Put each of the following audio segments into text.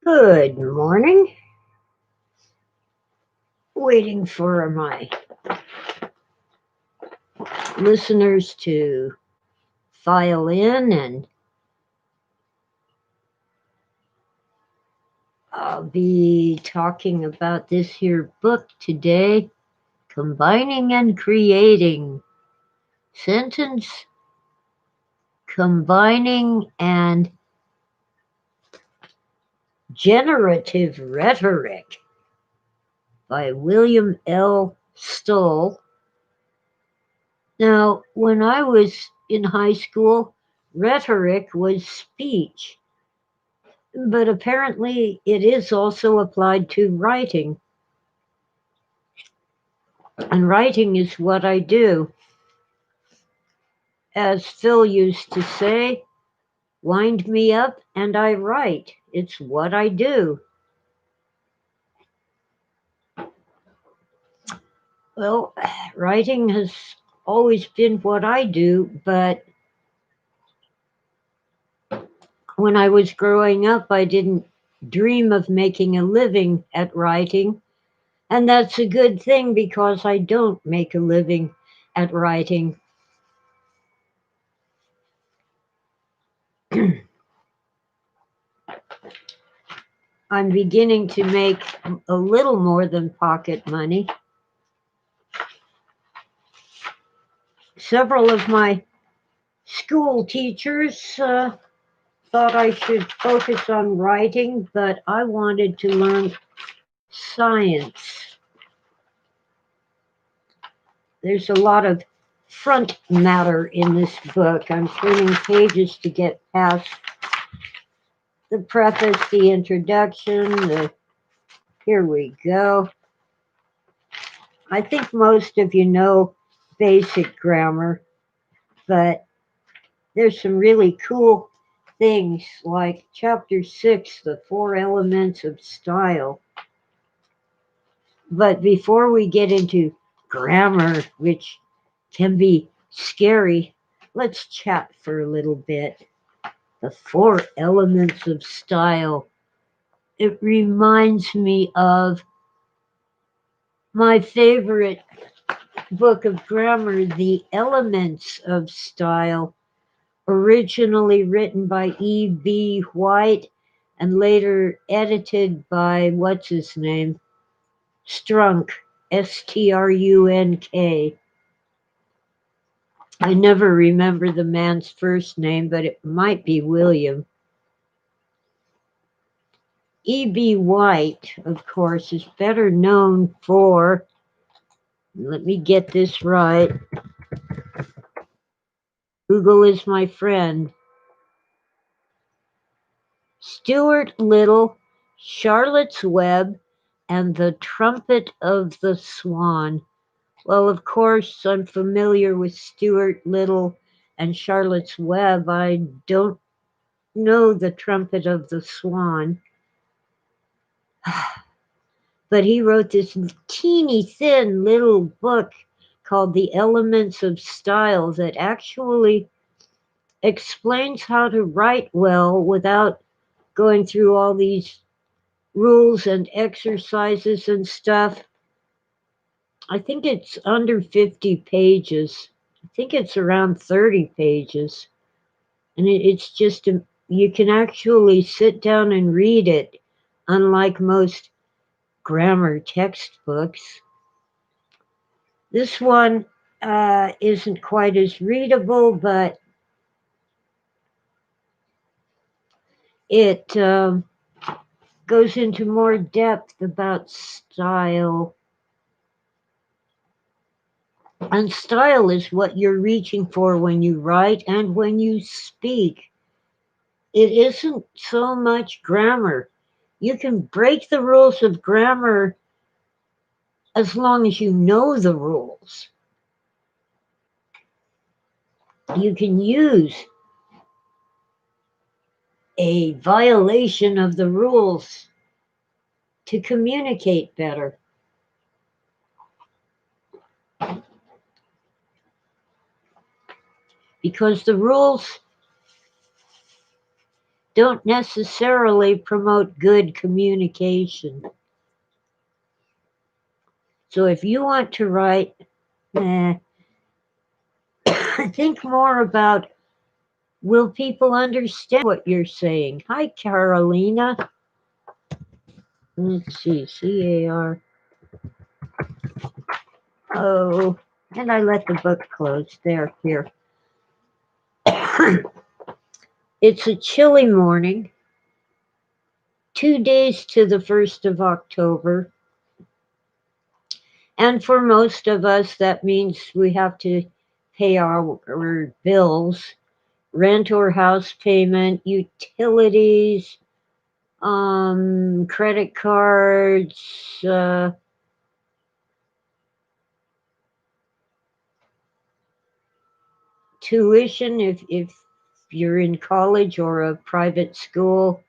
Good morning. Waiting for my listeners to file in, and I'll be talking about this here book today, Combining and Creating. Sentence Combining and Generative Rhetoric by William L. Stoll. Now, when I was in high school, rhetoric was speech. But apparently, it is also applied to writing. And writing is what I do. As Phil used to say, wind me up and I write. It's what I do. Well, writing has always been what I do, but when I was growing up, I didn't dream of making a living at writing. And that's a good thing because I don't make a living at writing. I'm beginning to make a little more than pocket money. Several of my school teachers thought I should focus on writing, but I wanted to learn science. There's a lot of front matter in this book. I'm turning pages to get past the preface, the introduction, here we go. I think most of you know basic grammar, but there's some really cool things like chapter 6, the four elements of style. But before we get into grammar, which can be scary, let's chat for a little bit. The four elements of style. It reminds me of my favorite book of grammar, The Elements of Style, originally written by E.B. White and later edited by what's his name? Strunk, Strunk. I never remember the man's first name, but it might be William. E.B. White, of course, is better known for, let me get this right, Google is my friend, Stuart Little, Charlotte's Web, and The Trumpet of the Swan. Well, of course, I'm familiar with Stuart Little and Charlotte's Web. I don't know The Trumpet of the Swan. But he wrote this teeny thin little book called The Elements of Style that actually explains how to write well without going through all these rules and exercises and stuff. I think it's under 50 pages. I think it's around 30 pages. And it's just, you can actually sit down and read it, unlike most grammar textbooks. This one isn't quite as readable, but it goes into more depth about style. And style is what you're reaching for when you write and when you speak. It isn't so much grammar. You can break the rules of grammar as long as you know the rules. You can use a violation of the rules to communicate better. Because the rules don't necessarily promote good communication. So if you want to write, eh, think more about, will people understand what you're saying? Hi, Carolina. Let's see, CAR. Oh, and I let the book close. There, here. It's a chilly morning, 2 days to the 1st of October. And for most of us, that means we have to pay our bills, rent or house payment, utilities, credit cards, tuition if you're in college or a private school.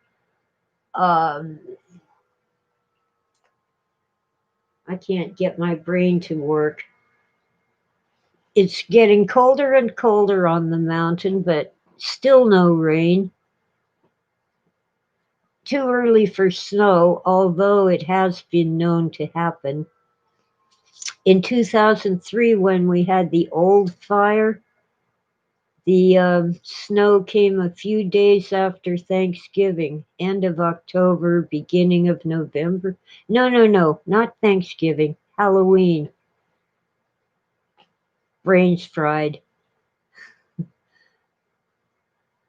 Um, I can't get my brain to work. It's getting colder and colder on the mountain, but still no rain. Too early for snow, although it has been known to happen. In 2003, when we had the old fire, the snow came a few days after Thanksgiving, end of October, beginning of November. No, not Thanksgiving, Halloween. Brains fried.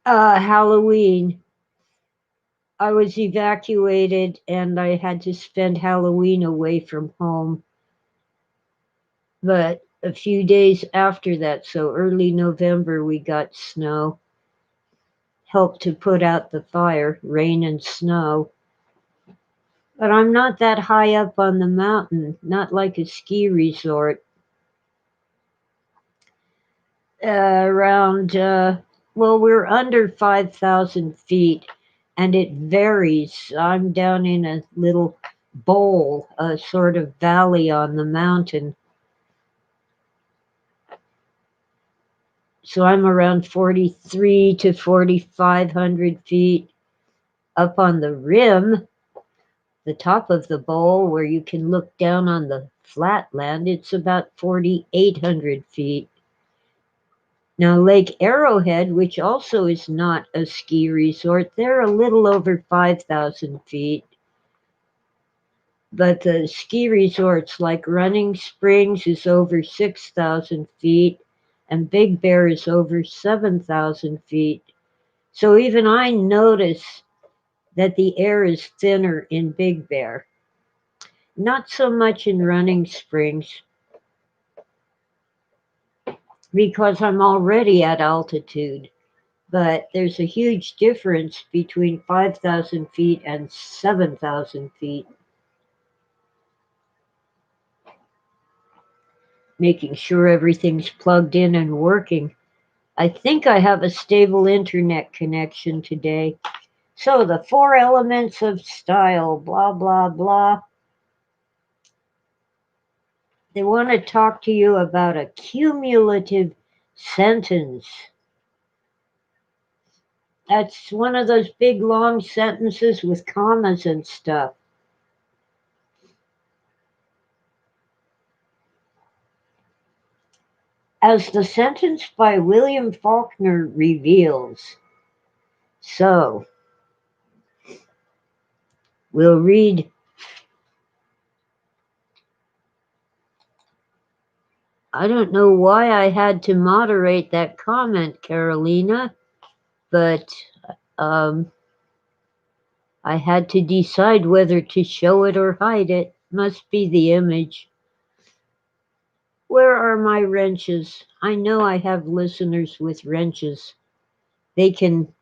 Halloween. I was evacuated and I had to spend Halloween away from home. But a few days after that, so early November, we got snow. Helped to put out the fire, rain and snow. But I'm not that high up on the mountain, not like a ski resort. Around, well, we're under 5,000 feet, and it varies. I'm down in a little bowl, a sort of valley on the mountain. So I'm around 43 to 4,500 feet. Up on the rim, the top of the bowl where you can look down on the flatland, it's about 4,800 feet. Now, Lake Arrowhead, which also is not a ski resort, they're a little over 5,000 feet. But the ski resorts like Running Springs is over 6,000 feet, and Big Bear is over 7,000 feet. So even I notice that the air is thinner in Big Bear. Not so much in Running Springs because I'm already at altitude, but there's a huge difference between 5,000 feet and 7,000 feet. Making sure everything's plugged in and working. I think I have a stable internet connection today. So the 4 elements of style, blah, blah, blah. They want to talk to you about a cumulative sentence. That's one of those big long sentences with commas and stuff. As the sentence by William Faulkner reveals. So, we'll read. I don't know why I had to moderate that comment, Carolina, but um, I had to decide whether to show it or hide it. Must be the image. Where are my wrenches? I know I have listeners with wrenches. They can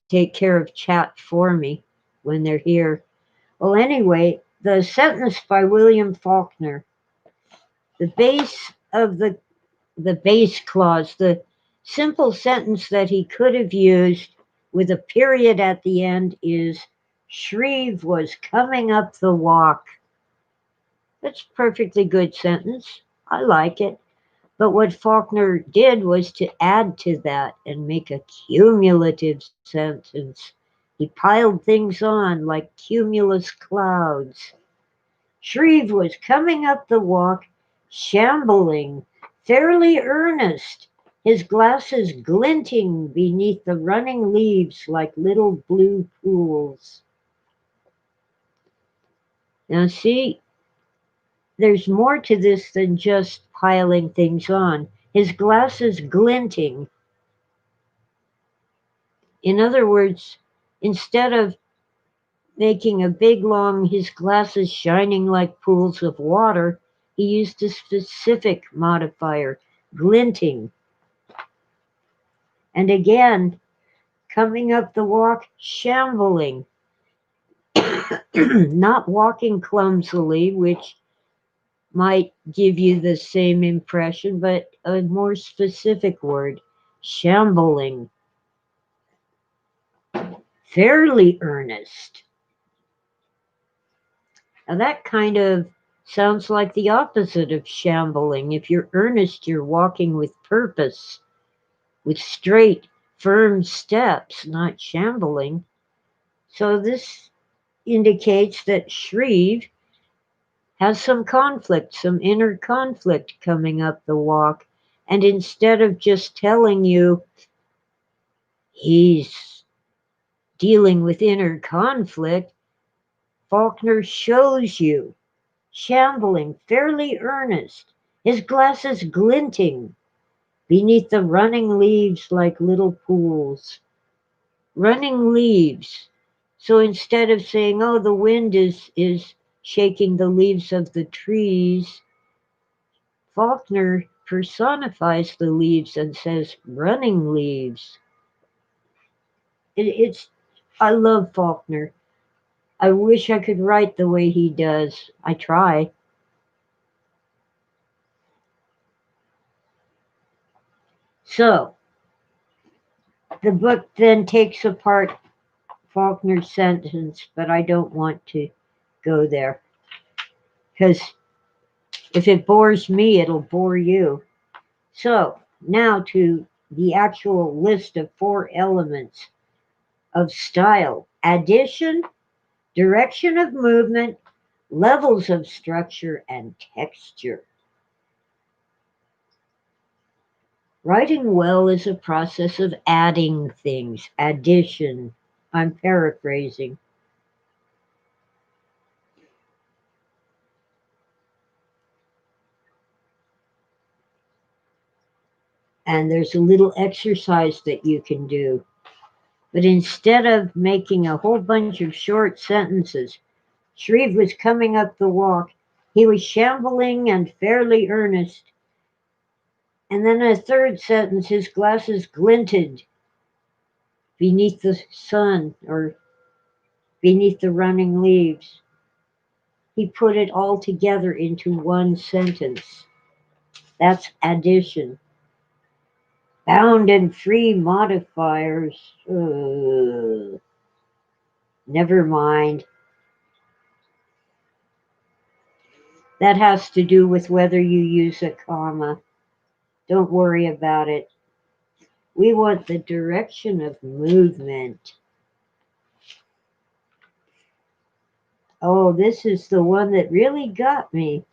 take care of chat for me when they're here. Well, anyway, the sentence by William Faulkner, the base of the base clause, the simple sentence that he could have used with a period at the end is Shreve was coming up the walk. That's a perfectly good sentence. I like it. But what Faulkner did was to add to that and make a cumulative sentence. He piled things on like cumulus clouds. Shreve was coming up the walk, shambling, fairly earnest, his glasses glinting beneath the running leaves like little blue pools. Now, see, there's more to this than just piling things on. His glasses glinting. In other words, instead of making a big long, his glasses shining like pools of water, he used a specific modifier, glinting. And again, coming up the walk, shambling, not walking clumsily, which might give you the same impression, but a more specific word, shambling, fairly earnest. Now that kind of sounds like the opposite of shambling. If you're earnest, you're walking with purpose, with straight, firm steps, not shambling. So this indicates that Shreve has some conflict, some inner conflict coming up the walk. And instead of just telling you he's dealing with inner conflict, Faulkner shows you, shambling, fairly earnest, his glasses glinting beneath the running leaves like little pools. Running leaves. So instead of saying, oh, the wind is shaking the leaves of the trees, Faulkner personifies the leaves and says, running leaves. It's, I love Faulkner. I wish I could write the way he does. I try. So, the book then takes apart Faulkner's sentence, but I don't want to go there. Because if it bores me, it'll bore you. So, now to the actual list of 4 elements of style: addition, direction of movement, levels of structure, and texture. Writing well is a process of adding things, addition. I'm paraphrasing. And there's a little exercise that you can do. But instead of making a whole bunch of short sentences, Shreve was coming up the walk. He was shambling and fairly earnest. And then a third sentence, his glasses glinted beneath the sun or beneath the running leaves. He put it all together into one sentence. That's addition. Bound and free modifiers. Never mind. That has to do with whether you use a comma. Don't worry about it. We want the direction of movement. Oh, this is the one that really got me.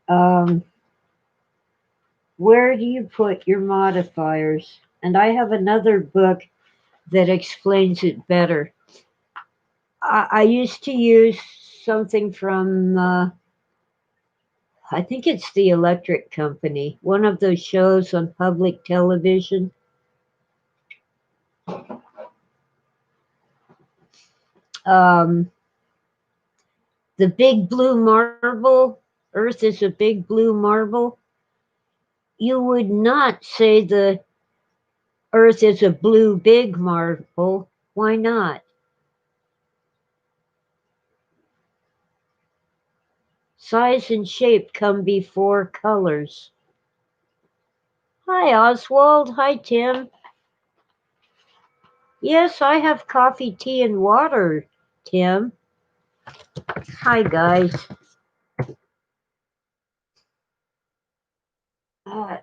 Um, where do you put your modifiers? And I have another book that explains it better. I used to use something from, I think it's the Electric Company, one of those shows on public television. Um, the big blue marble, Earth is a big blue marble. You would not say the Earth is a blue big marble. Why not? Size and shape come before colors. Hi, Oswald. Hi, Tim. Yes, I have coffee, tea, and water, Tim. Hi, guys. Uh,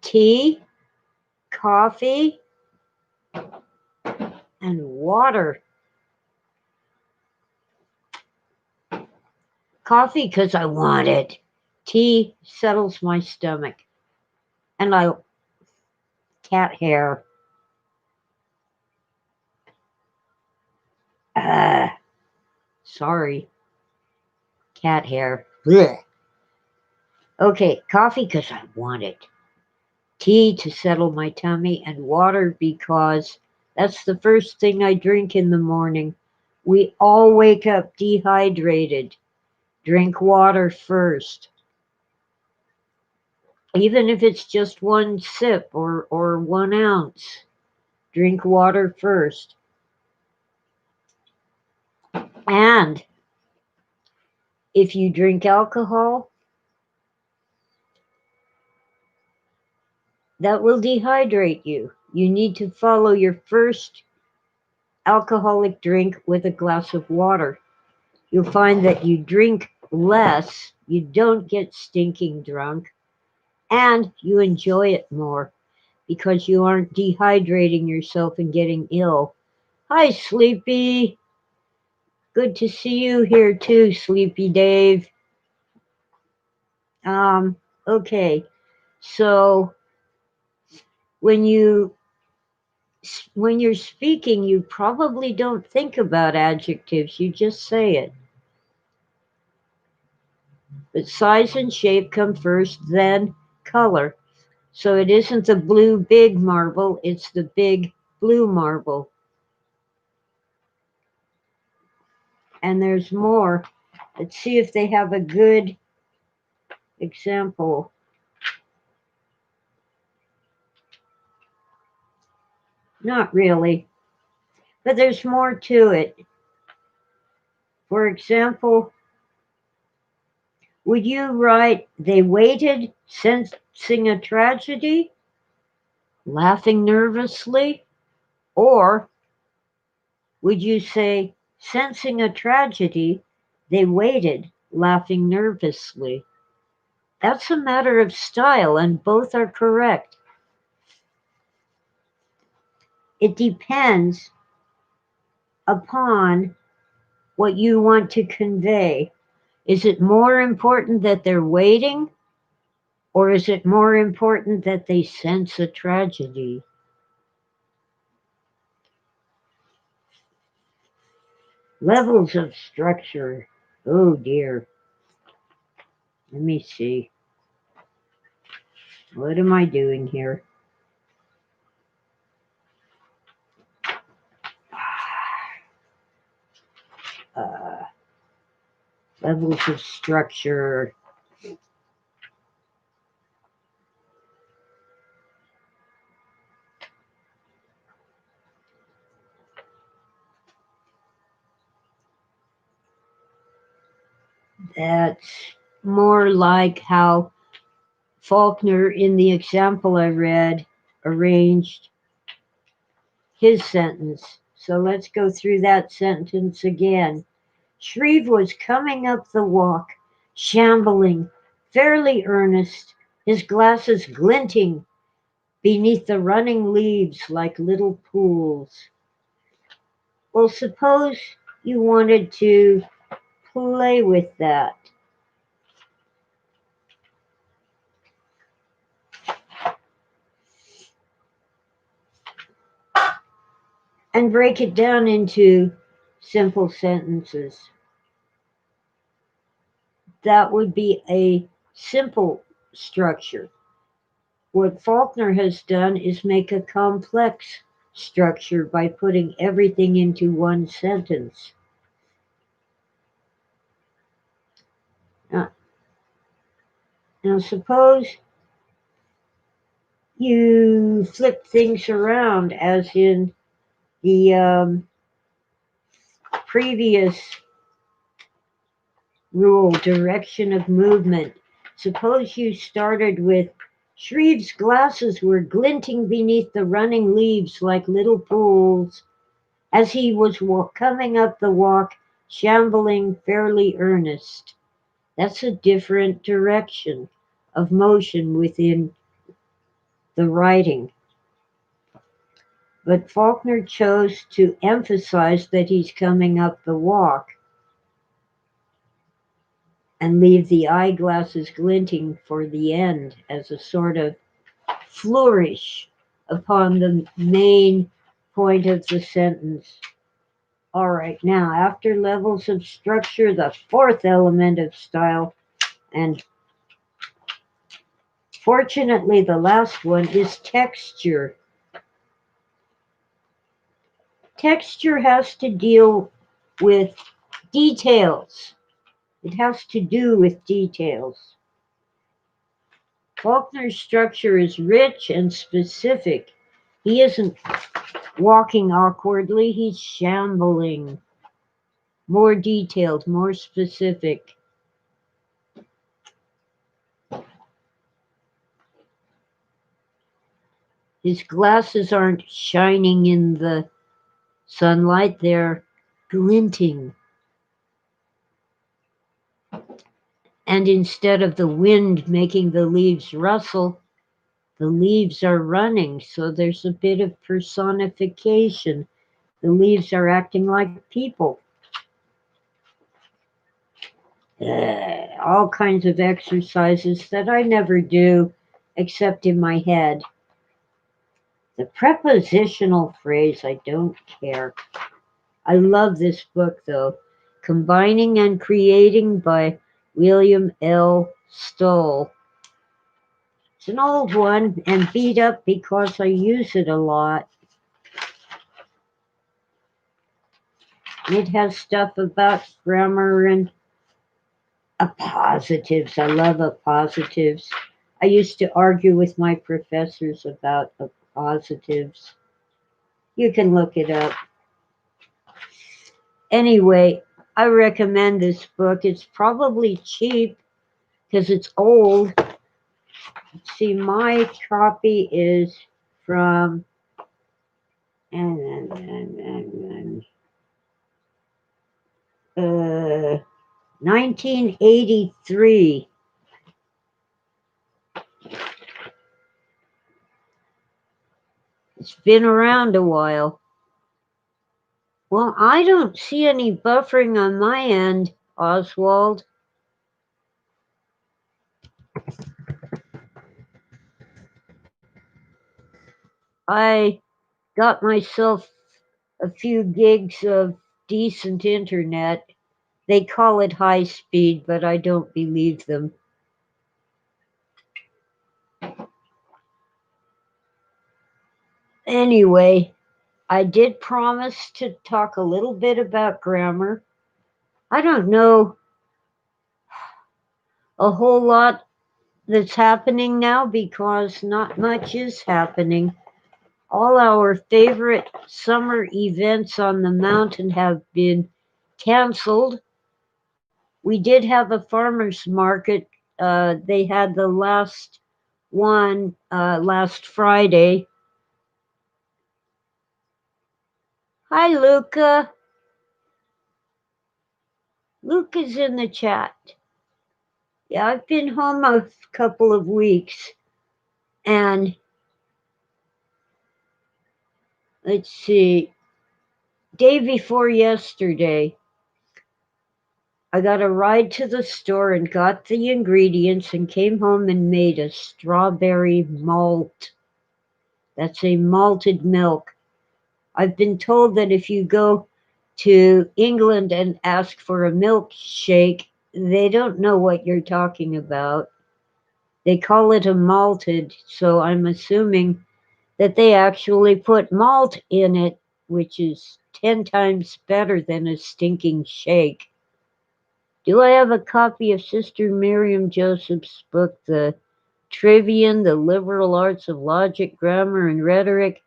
tea, coffee, and water. Coffee because I want it. Tea settles my stomach. And I cat hair. Uh, sorry, cat hair. Blech. Okay, coffee because I want it. Tea to settle my tummy, and water because that's the first thing I drink in the morning. We all wake up dehydrated. Drink water first. Even if it's just one sip or 1 ounce, drink water first. And if you drink alcohol, that will dehydrate you. You need to follow your first alcoholic drink with a glass of water. You'll find that you drink less, you don't get stinking drunk, and you enjoy it more because you aren't dehydrating yourself and getting ill. Hi, Sleepy. Good to see you here too, Sleepy Dave. Um, okay. So when you when you're speaking, you probably don't think about adjectives, you just say it. But size and shape come first, then color. So it isn't the blue big marble, it's the big blue marble. And there's more. Let's see if they have a good example. Not really, but there's more to it. For example, would you write, they waited, sensing a tragedy, laughing nervously? Or would you say, sensing a tragedy, they waited, laughing nervously? That's a matter of style, and both are correct. It depends upon what you want to convey. Is it more important that they're waiting, or is it more important that they sense a tragedy? Levels of structure. Oh dear. Let me see. What am I doing here? Uh, levels of structure. That's more like how Faulkner, in the example I read, arranged his sentence. So let's go through that sentence again. Shreve was coming up the walk, shambling, fairly earnest, his glasses glinting beneath the running leaves like little pools. Well, suppose you wanted to play with that and break it down into simple sentences. That would be a simple structure. What Faulkner has done is make a complex structure by putting everything into one sentence. Now, now suppose you flip things around, as in the previous rule, direction of movement. Suppose you started with Shreve's glasses were glinting beneath the running leaves like little pools as he was coming up the walk, shambling, fairly earnest. That's a different direction of motion within the writing. But Faulkner chose to emphasize that he's coming up the walk and leave the eyeglasses glinting for the end as a sort of flourish upon the main point of the sentence. All right, now after levels of structure, the fourth element of style, and fortunately the last one, is texture. Texture has to deal with details. It has to do with details. Faulkner's structure is rich and specific. He isn't walking awkwardly, he's shambling. More detailed, more specific. His glasses aren't shining in the sunlight, they're glinting. And instead of the wind making the leaves rustle, the leaves are running, so there's a bit of personification. The leaves are acting like people. All kinds of exercises that I never do except in my head. The prepositional phrase, I don't care. I love this book though. Combining and Creating by William L. Stoll. It's an old one and beat up because I use it a lot. It has stuff about grammar and appositives. I love appositives. I used to argue with my professors about appositives. You can look it up. Anyway, I recommend this book. It's probably cheap because it's old. Let's see, my copy is from 1983. It's been around a while. Well, I don't see any buffering on my end, Oswald. I got myself a few gigs of decent internet. They call it high speed, but I don't believe them. Anyway, I did promise to talk a little bit about grammar. I don't know a whole lot that's happening now because not much is happening. All our favorite summer events on the mountain have been canceled. We did have a farmer's market. They had the last one last Friday. Hi, Luca. Luca's in the chat. Yeah, I've been home a couple of weeks, and let's see, day before yesterday, I got a ride to the store and got the ingredients and came home and made a strawberry malt. That's a malted milk. I've been told that if you go to England and ask for a milkshake, they don't know what you're talking about. They call it a malted, so I'm assuming that they actually put malt in it, which is 10 times better than a stinking shake. Do I have a copy of Sister Miriam Joseph's book, The Trivium, The Liberal Arts of Logic, Grammar, and Rhetoric?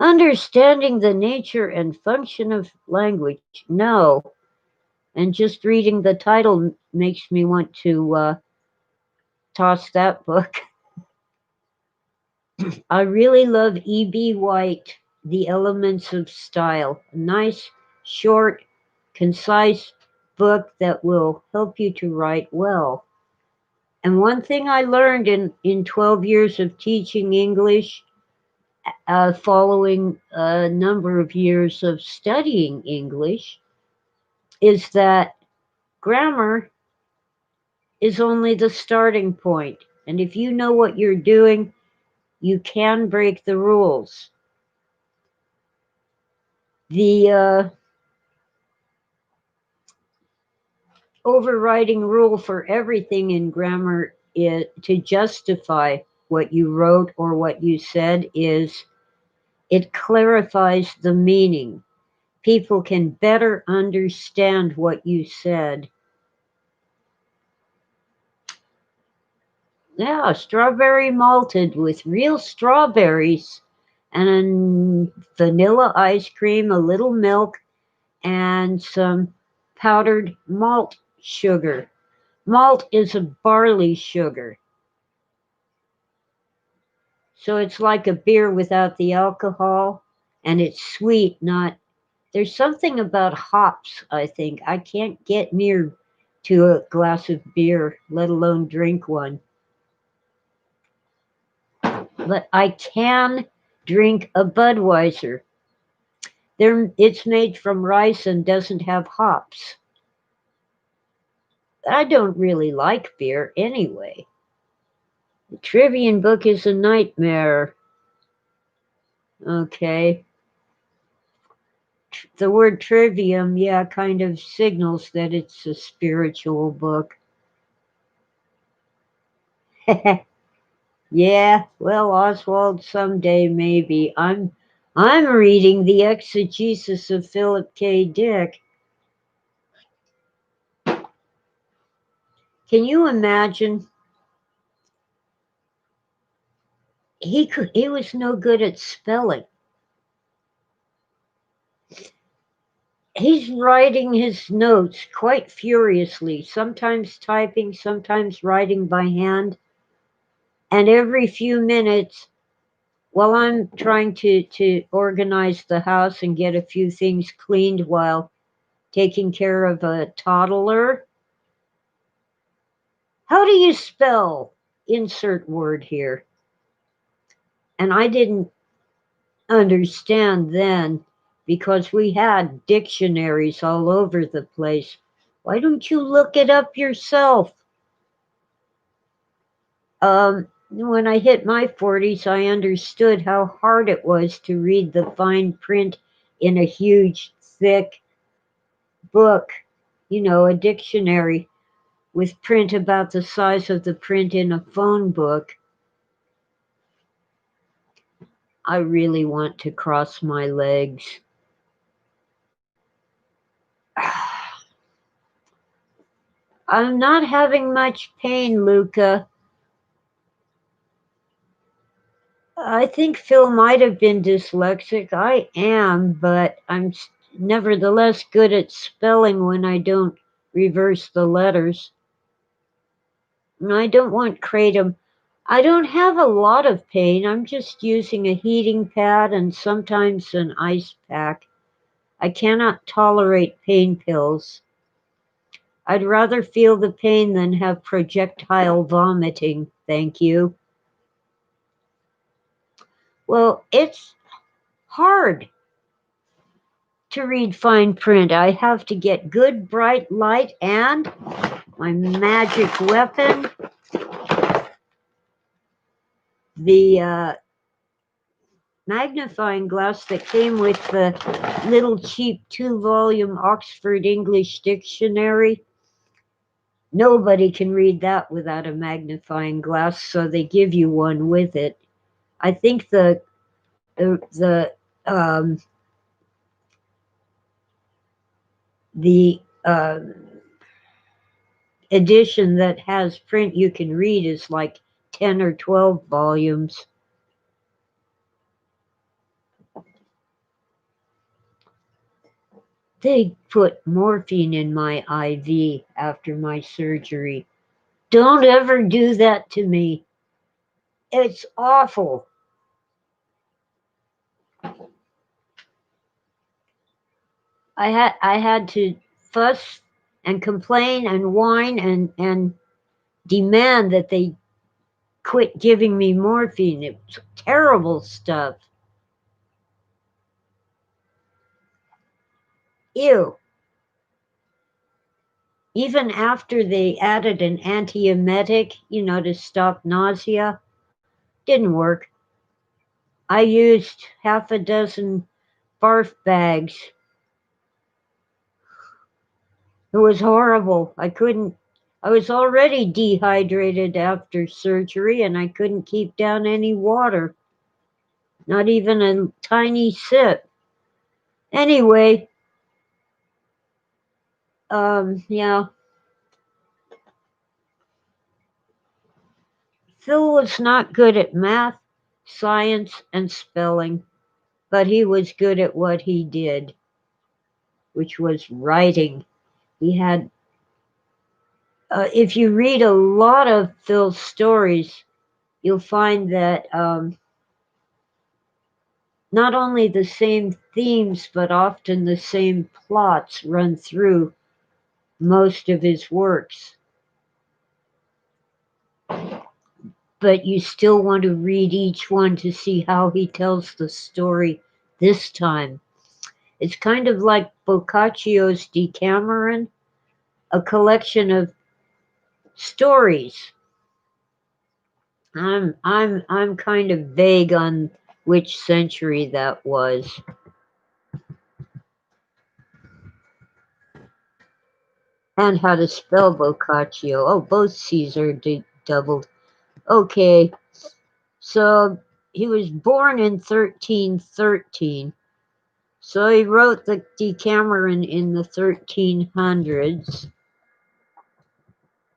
Understanding the Nature and Function of Language? No. And just reading the title makes me want to toss that book. I really love E.B. White, The Elements of Style. A nice, short, concise book that will help you to write well. And one thing I learned in 12 years of teaching English, following a number of years of studying English, is that grammar is only the starting point. And if you know what you're doing, you can break the rules. The overriding rule for everything in grammar is to justify what you wrote or what you said is it clarifies the meaning. People can better understand what you said. Yeah, strawberry malted with real strawberries and vanilla ice cream, a little milk, and some powdered malt sugar. Malt is a barley sugar. So it's like a beer without the alcohol, and it's sweet, not. There's something about hops, I think. I can't get near to a glass of beer, let alone drink one. But I can drink a Budweiser. It's made from rice and doesn't have hops. I don't really like beer anyway. The Trivian book is a nightmare. Okay. The word trivium, yeah, kind of signals that it's a spiritual book. Yeah, well, Oswald, someday maybe. I'm reading the Exegesis of Philip K. Dick. Can you imagine? He was no good at spelling. He's writing his notes quite furiously, sometimes typing, sometimes writing by hand. And every few minutes, while I'm trying to organize the house and get a few things cleaned while taking care of a toddler, how do you spell insert word here? And I didn't understand then because we had dictionaries all over the place. Why don't you look it up yourself? When I hit my 40s, I understood how hard it was to read the fine print in a huge, thick book, a dictionary with print about the size of the print in a phone book. I really want to cross my legs. I'm not having much pain, Luca. I think Phil might have been dyslexic. I am, but I'm nevertheless good at spelling when I don't reverse the letters. And I don't want kratom. I don't have a lot of pain. I'm just using a heating pad and sometimes an ice pack. I cannot tolerate pain pills. I'd rather feel the pain than have projectile vomiting, thank you. Well, it's hard to read fine print. I have to get good bright light and my magic weapon, the magnifying glass that came with the little cheap 2-volume Oxford English Dictionary. Nobody can read that without a magnifying glass, so they give you one with it. I think um, the edition that has print you can read is like 10 or 12 volumes. They put morphine in my IV after my surgery. Don't ever do that to me. It's awful. I had to fuss and complain and whine and demand that they quit giving me morphine. It was terrible stuff. Ew. Even after they added an antiemetic, to stop nausea, didn't work. I used half a dozen barf bags. It was horrible. I was already dehydrated after surgery and I couldn't keep down any water, not even a tiny sip. Anyway, yeah, Phil was not good at math, science, and spelling, but he was good at what he did, which was writing. He had, if you read a lot of Phil's stories, you'll find that not only the same themes, but often the same plots run through most of his works. But you still want to read each one to see how he tells the story this time. It's kind of like Boccaccio's Decameron, a collection of stories. I'm kind of vague on which century that was. And how to spell Boccaccio. Oh, both C's are doubled. Okay, so he was born in 1313. So he wrote the Decameron in the 1300s.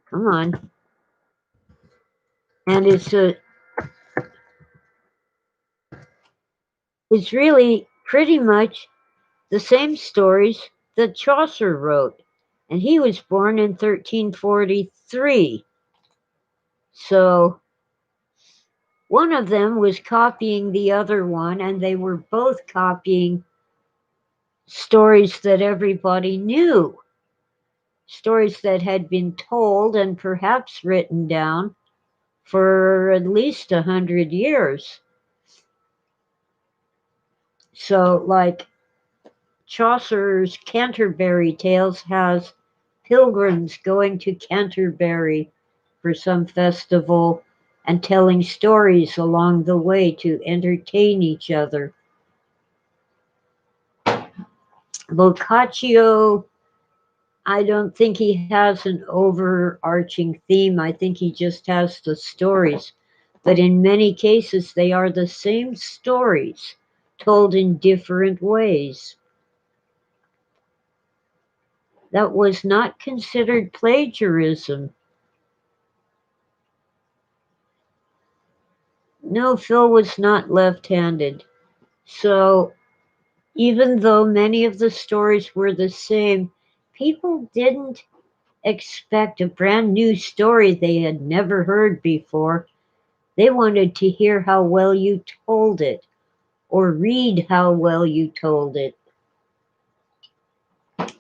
Come on. And it's really pretty much the same stories that Chaucer wrote. And he was born in 1343. So one of them was copying the other one, and they were both copying stories that everybody knew, stories that had been told and perhaps written down for at least 100 years. So, like Chaucer's Canterbury Tales has pilgrims going to Canterbury for some festival and telling stories along the way to entertain each other. Boccaccio, I don't think he has an overarching theme. I think he just has the stories. But in many cases, they are the same stories told in different ways. That was not considered plagiarism. No, Phil was not left handed. So even though many of the stories were the same, people didn't expect a brand new story they had never heard before. They wanted to hear how well you told it or read how well you told it.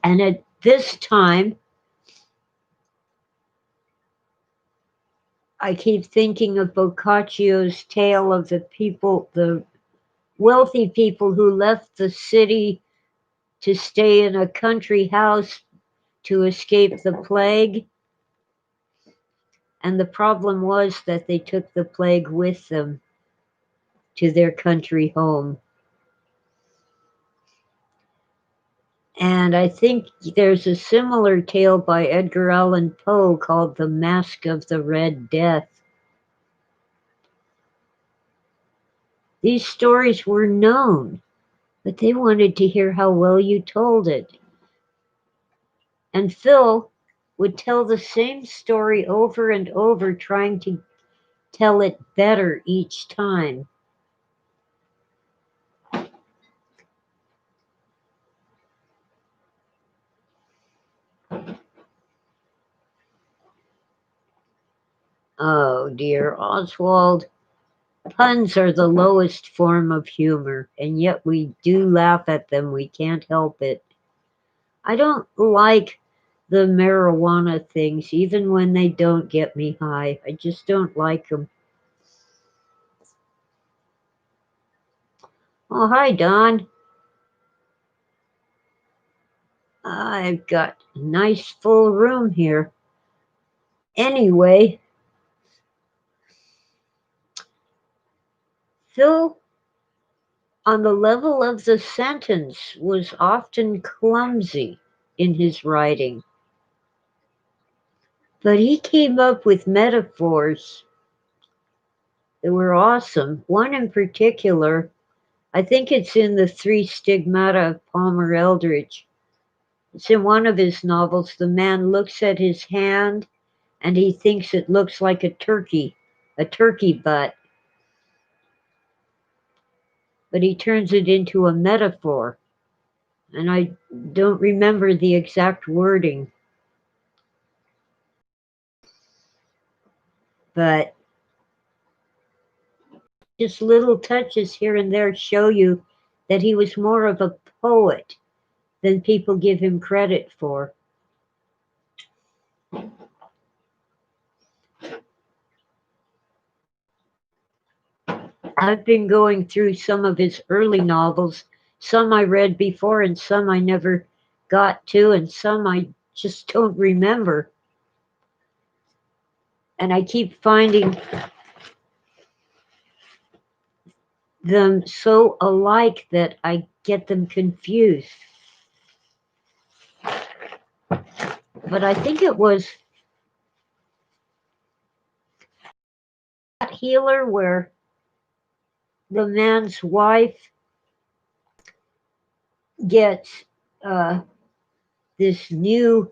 And at this time, I keep thinking of Boccaccio's tale of the wealthy people who left the city to stay in a country house to escape the plague. And the problem was that they took the plague with them to their country home. And I think there's a similar tale by Edgar Allan Poe called The Mask of the Red Death. These stories were known, but they wanted to hear how well you told it. And Phil would tell the same story over and over, trying to tell it better each time. Oh dear, Oswald. Puns are the lowest form of humor, and yet we do laugh at them. We can't help it. I don't like the marijuana things, even when they don't get me high. I just don't like them. Oh, hi, Don. I've got a nice full room here. Anyway, Phil, on the level of the sentence, was often clumsy in his writing, but he came up with metaphors that were awesome. One in particular, I think it's in The Three Stigmata of Palmer Eldritch. It's in one of his novels. The man looks at his hand and he thinks it looks like a turkey butt, but he turns it into a metaphor. And I don't remember the exact wording, but just little touches here and there show you that he was more of a poet than people give him credit for. I've been going through some of his early novels. Some I read before, and some I never got to, and some I just don't remember. And I keep finding them so alike that I get them confused. But I think it was that Healer where the man's wife gets this new,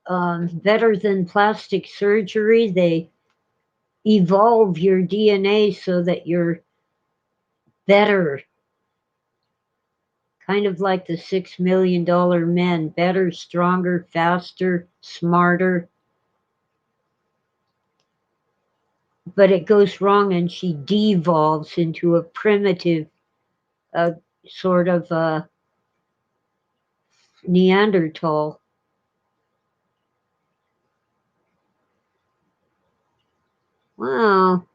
better than plastic surgery. They evolve your DNA so that you're better, kind of like the $6 million men, better, stronger, faster, smarter. But it goes wrong and she devolves into a primitive, uh, sort of Neanderthal. Wow,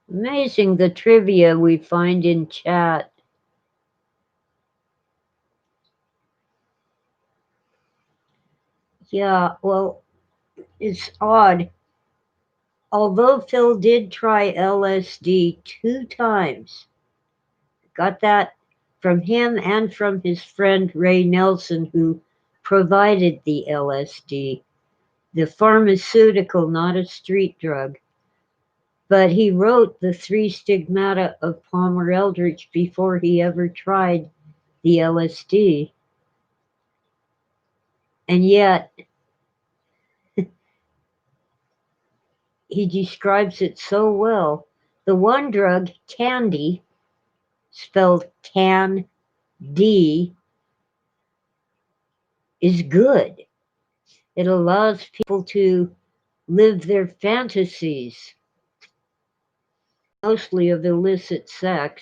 amazing the trivia we find in chat. Yeah, well, it's odd. Although Phil did try LSD 2 times, got that from him and from his friend Ray Nelson, who provided the LSD, the pharmaceutical, not a street drug. But he wrote The Three Stigmata of Palmer Eldritch before he ever tried the LSD. And yet, he describes it so well. The one drug, candy, spelled can D, is good. It allows people to live their fantasies, mostly of illicit sex.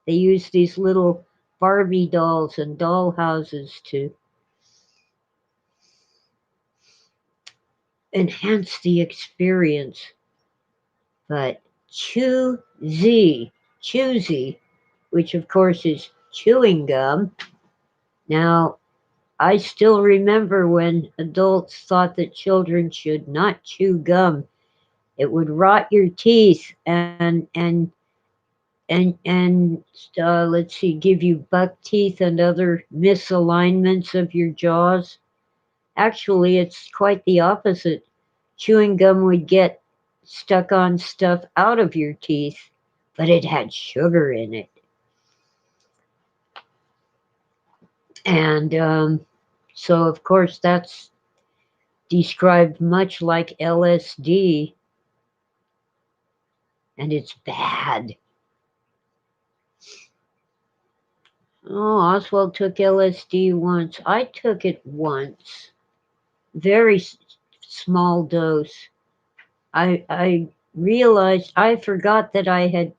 They use these little Barbie dolls and doll houses to enhance the experience. But choosy, which of course is chewing gum. Now, I still remember when adults thought that children should not chew gum. It would rot your teeth and let's see, give you buck teeth and other misalignments of your jaws. Actually, it's quite the opposite. Chewing gum would get stuck on stuff out of your teeth, but it had sugar in it. And so, of course, that's described much like LSD, and it's bad. Oh, Oswald took LSD once. I took it once. Very small dose. I realized I forgot that I had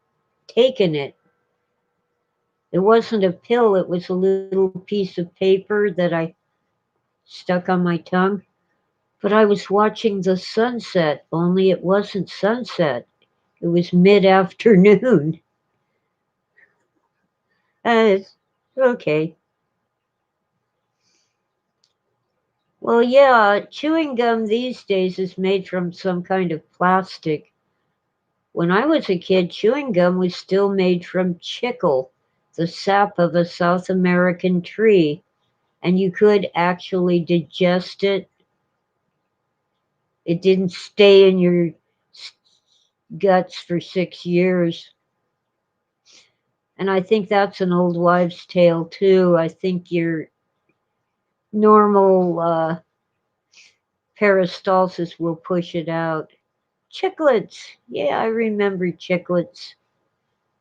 taken it. It wasn't a pill, it was a little piece of paper that I stuck on my tongue. But I was watching the sunset, only it wasn't sunset. It was mid afternoon. Okay. Well, yeah, chewing gum these days is made from some kind of plastic. When I was a kid, chewing gum was still made from chicle, the sap of a South American tree, and you could actually digest it. It didn't stay in your guts for 6 years. And I think that's an old wives' tale, too. I think your normal peristalsis will push it out. Chiclets. Yeah, I remember chiclets.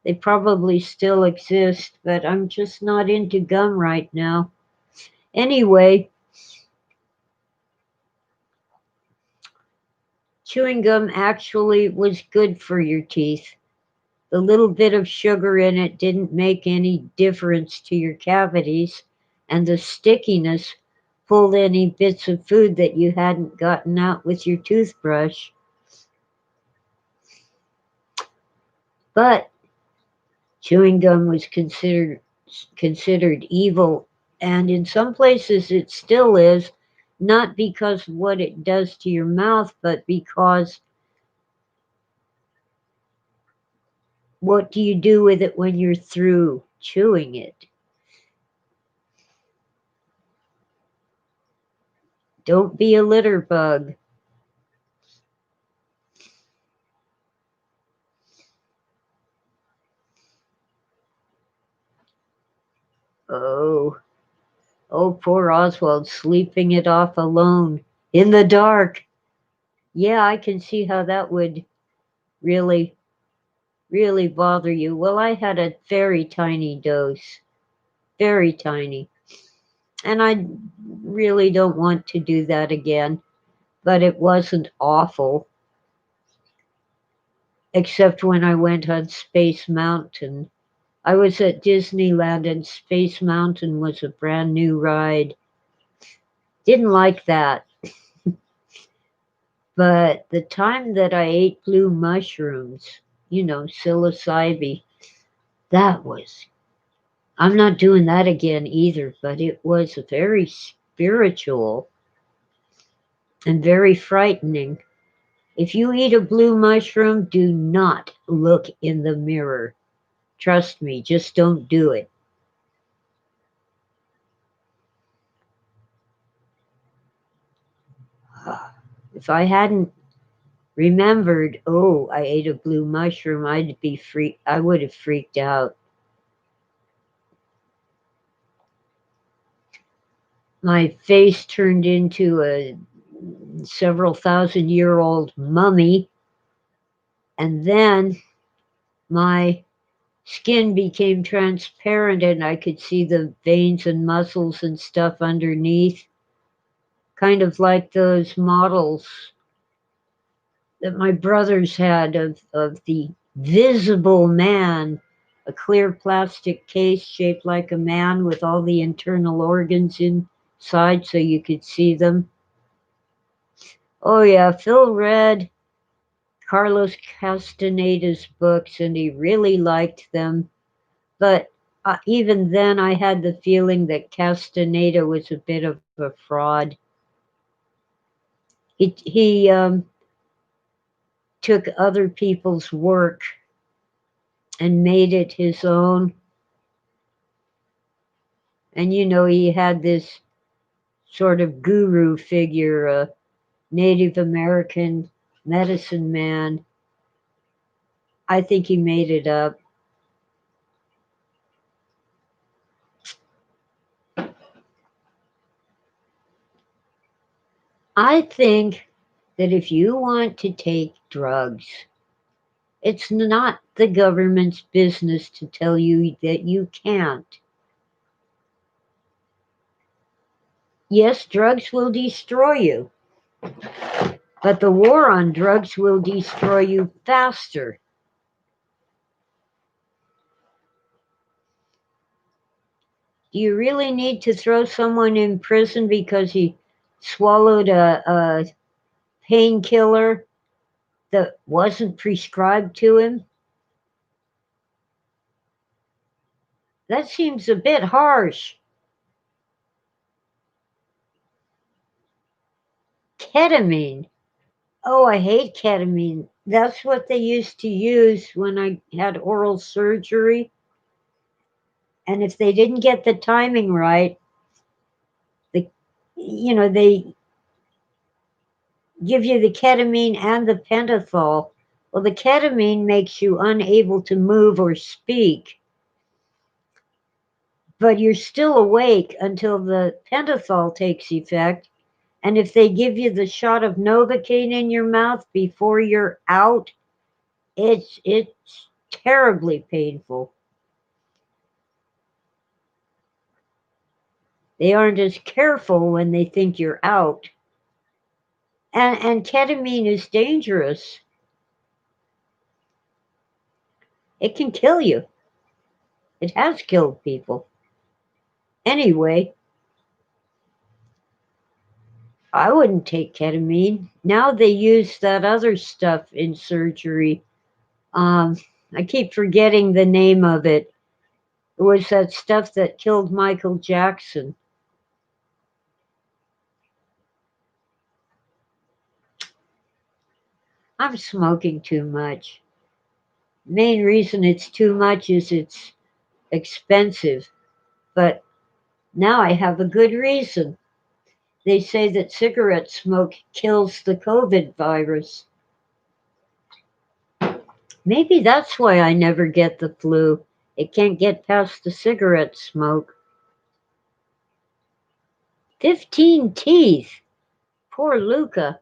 They probably still exist, but I'm just not into gum right now. Anyway, chewing gum actually was good for your teeth. The little bit of sugar in it didn't make any difference to your cavities, and the stickiness pulled any bits of food that you hadn't gotten out with your toothbrush. But chewing gum was considered evil, and in some places it still is, not because of what it does to your mouth, but because what do you do with it when you're through chewing it? Don't be a litter bug. Oh, oh, poor Oswald sleeping it off alone in the dark. Yeah, I can see how that would really, really bother you. Well, I had a very tiny dose, very tiny. And I really don't want to do that again, but it wasn't awful, except when I went on Space Mountain. I was at Disneyland and Space Mountain was a brand new ride. Didn't like that. But the time that I ate blue mushrooms, psilocybe, that was, I'm not doing that again either, but it was very spiritual and very frightening. If you eat a blue mushroom, do not look in the mirror. Trust me, just don't do it. If I hadn't remembered, oh, I ate a blue mushroom, I would have freaked out. My face turned into a several thousand-year-old mummy, and then my skin became transparent and I could see the veins and muscles and stuff underneath, kind of like those models that my brothers had of the visible man, a clear plastic case shaped like a man with all the internal organs inside so you could see them. Oh, yeah, Phil read Carlos Castaneda's books and he really liked them. But even then, I had the feeling that Castaneda was a bit of a fraud. He took other people's work and made it his own. And he had this sort of guru figure, a Native American medicine man. I think he made it up. I think that if you want to take drugs, it's not the government's business to tell you that you can't. Yes, drugs will destroy you, but the war on drugs will destroy you faster. Do you really need to throw someone in prison because he swallowed a painkiller that wasn't prescribed to him? That seems a bit harsh. Ketamine. Oh, I hate ketamine. That's what they used to use when I had oral surgery. And if they didn't get the timing right, the they give you the ketamine and the pentothal. Well, the ketamine makes you unable to move or speak, but you're still awake until the pentothal takes effect. And if they give you the shot of Novocaine in your mouth before you're out, it's terribly painful. They aren't as careful when they think you're out. And ketamine is dangerous. It can kill you. It has killed people. Anyway, I wouldn't take ketamine. Now they use that other stuff in surgery. Um, I keep forgetting the name of it. It was that stuff that killed Michael Jackson. I'm smoking too much. Main reason it's too much is it's expensive. But now I have a good reason. They say that cigarette smoke kills the COVID virus. Maybe that's why I never get the flu. It can't get past the cigarette smoke. 15 teeth. Poor Luca.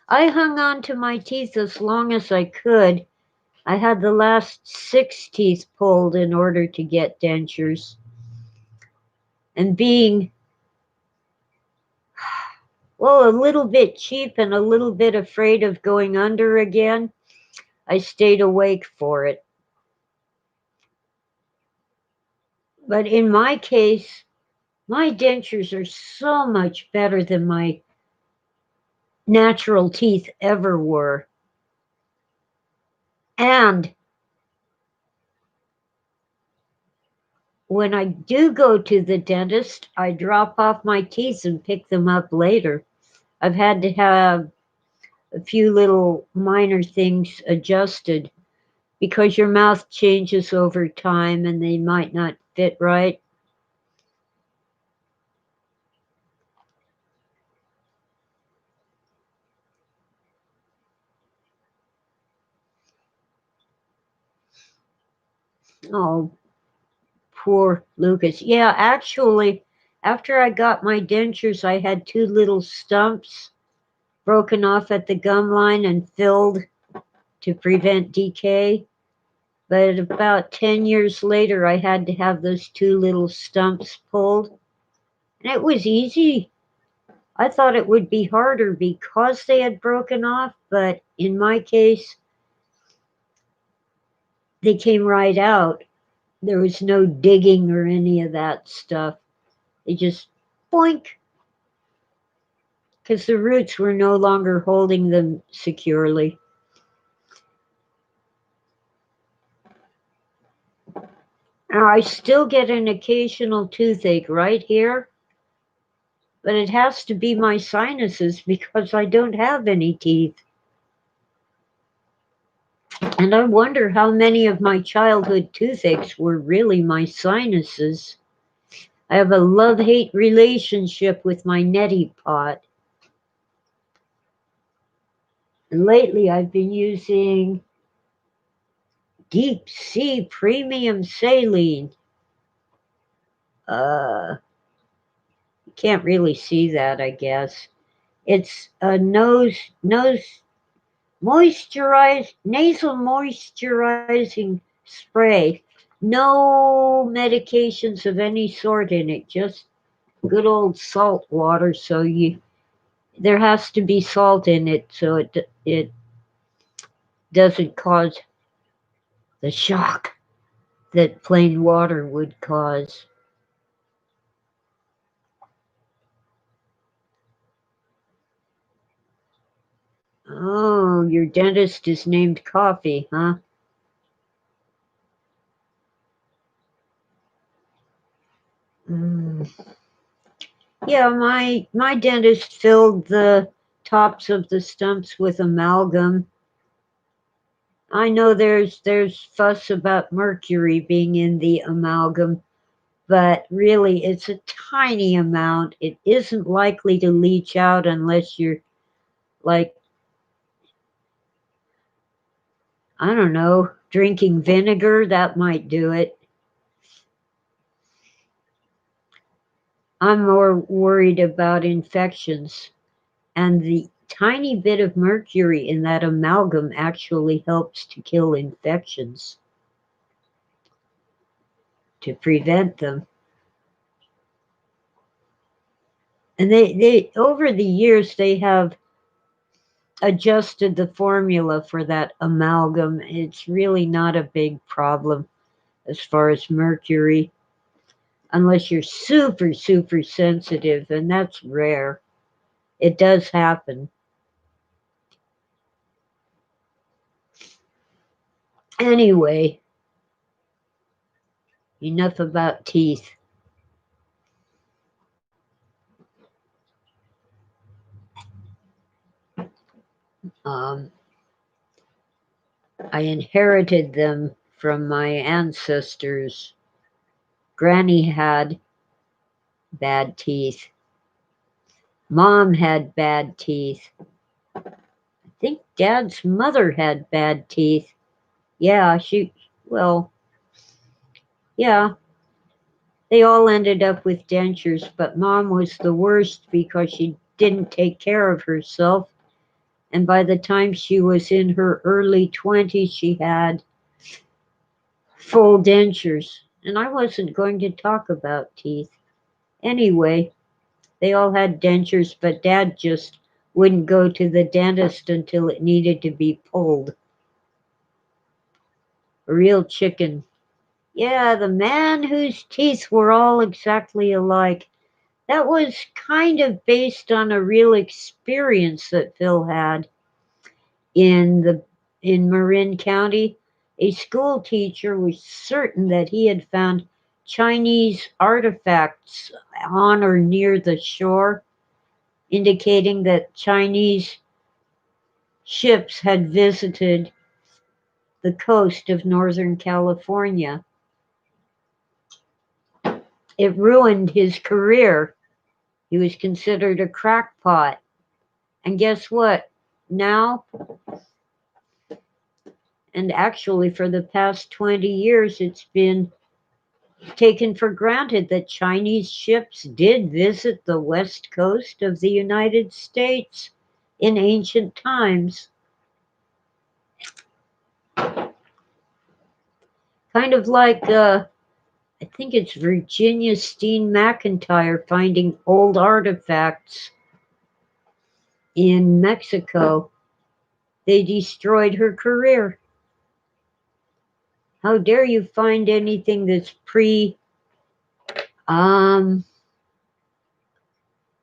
I hung on to my teeth as long as I could. I had the last 6 teeth pulled in order to get dentures. And being, well, a little bit cheap and a little bit afraid of going under again, I stayed awake for it. But in my case, my dentures are so much better than my natural teeth ever were. And when I do go to the dentist, I drop off my teeth and pick them up later. I've had to have a few little minor things adjusted because your mouth changes over time and they might not fit right. Oh, poor Lucas. Yeah, actually, after I got my dentures, I had 2 little stumps broken off at the gum line and filled to prevent decay. But about 10 years later, I had to have those 2 little stumps pulled. And it was easy. I thought it would be harder because they had broken off, but in my case, they came right out. There was no digging or any of that stuff. They just boink, because the roots were no longer holding them securely. Now, I still get an occasional toothache right here, but it has to be my sinuses because I don't have any teeth. And I wonder how many of my childhood toothaches were really my sinuses. I have a love-hate relationship with my neti pot. And lately I've been using Deep Sea Premium Saline. You can't really see that, I guess. It's a nose moisturized nasal moisturizing spray. No medications of any sort in it, just good old salt water. So there has to be salt in it so it doesn't cause the shock that plain water would cause. Oh, your dentist is named Coffee, huh? Mm. Yeah, my dentist filled the tops of the stumps with amalgam. I know there's fuss about mercury being in the amalgam, but really it's a tiny amount. It isn't likely to leach out unless you're like, I don't know, drinking vinegar. That might do it. I'm more worried about infections, and the tiny bit of mercury in that amalgam actually helps to kill infections, to prevent them. And they over the years they have adjusted the formula for that amalgam. It's really not a big problem as far as mercury, unless you're super, super sensitive, and that's rare. It does happen. Anyway, enough about teeth. Um, I inherited them from my ancestors. Granny had bad teeth. Mom had bad teeth. I think Dad's mother had bad teeth. Yeah, well, yeah, they all ended up with dentures, but Mom was the worst because she didn't take care of herself. And by the time she was in her early 20s, she had full dentures. And I wasn't going to talk about teeth. Anyway, they all had dentures, but Dad just wouldn't go to the dentist until it needed to be pulled. A real chicken. Yeah, the man whose teeth were all exactly alike. That was kind of based on a real experience that Phil had in Marin County. A school teacher was certain that he had found Chinese artifacts on or near the shore, indicating that Chinese ships had visited the coast of Northern California. It ruined his career. He was considered a crackpot. And guess what? Now, and actually for the past 20 years, it's been taken for granted that Chinese ships did visit the west coast of the United States in ancient times. Kind of like, I think it's Virginia Steen McIntyre finding old artifacts in Mexico. They destroyed her career. How dare you find anything that's um,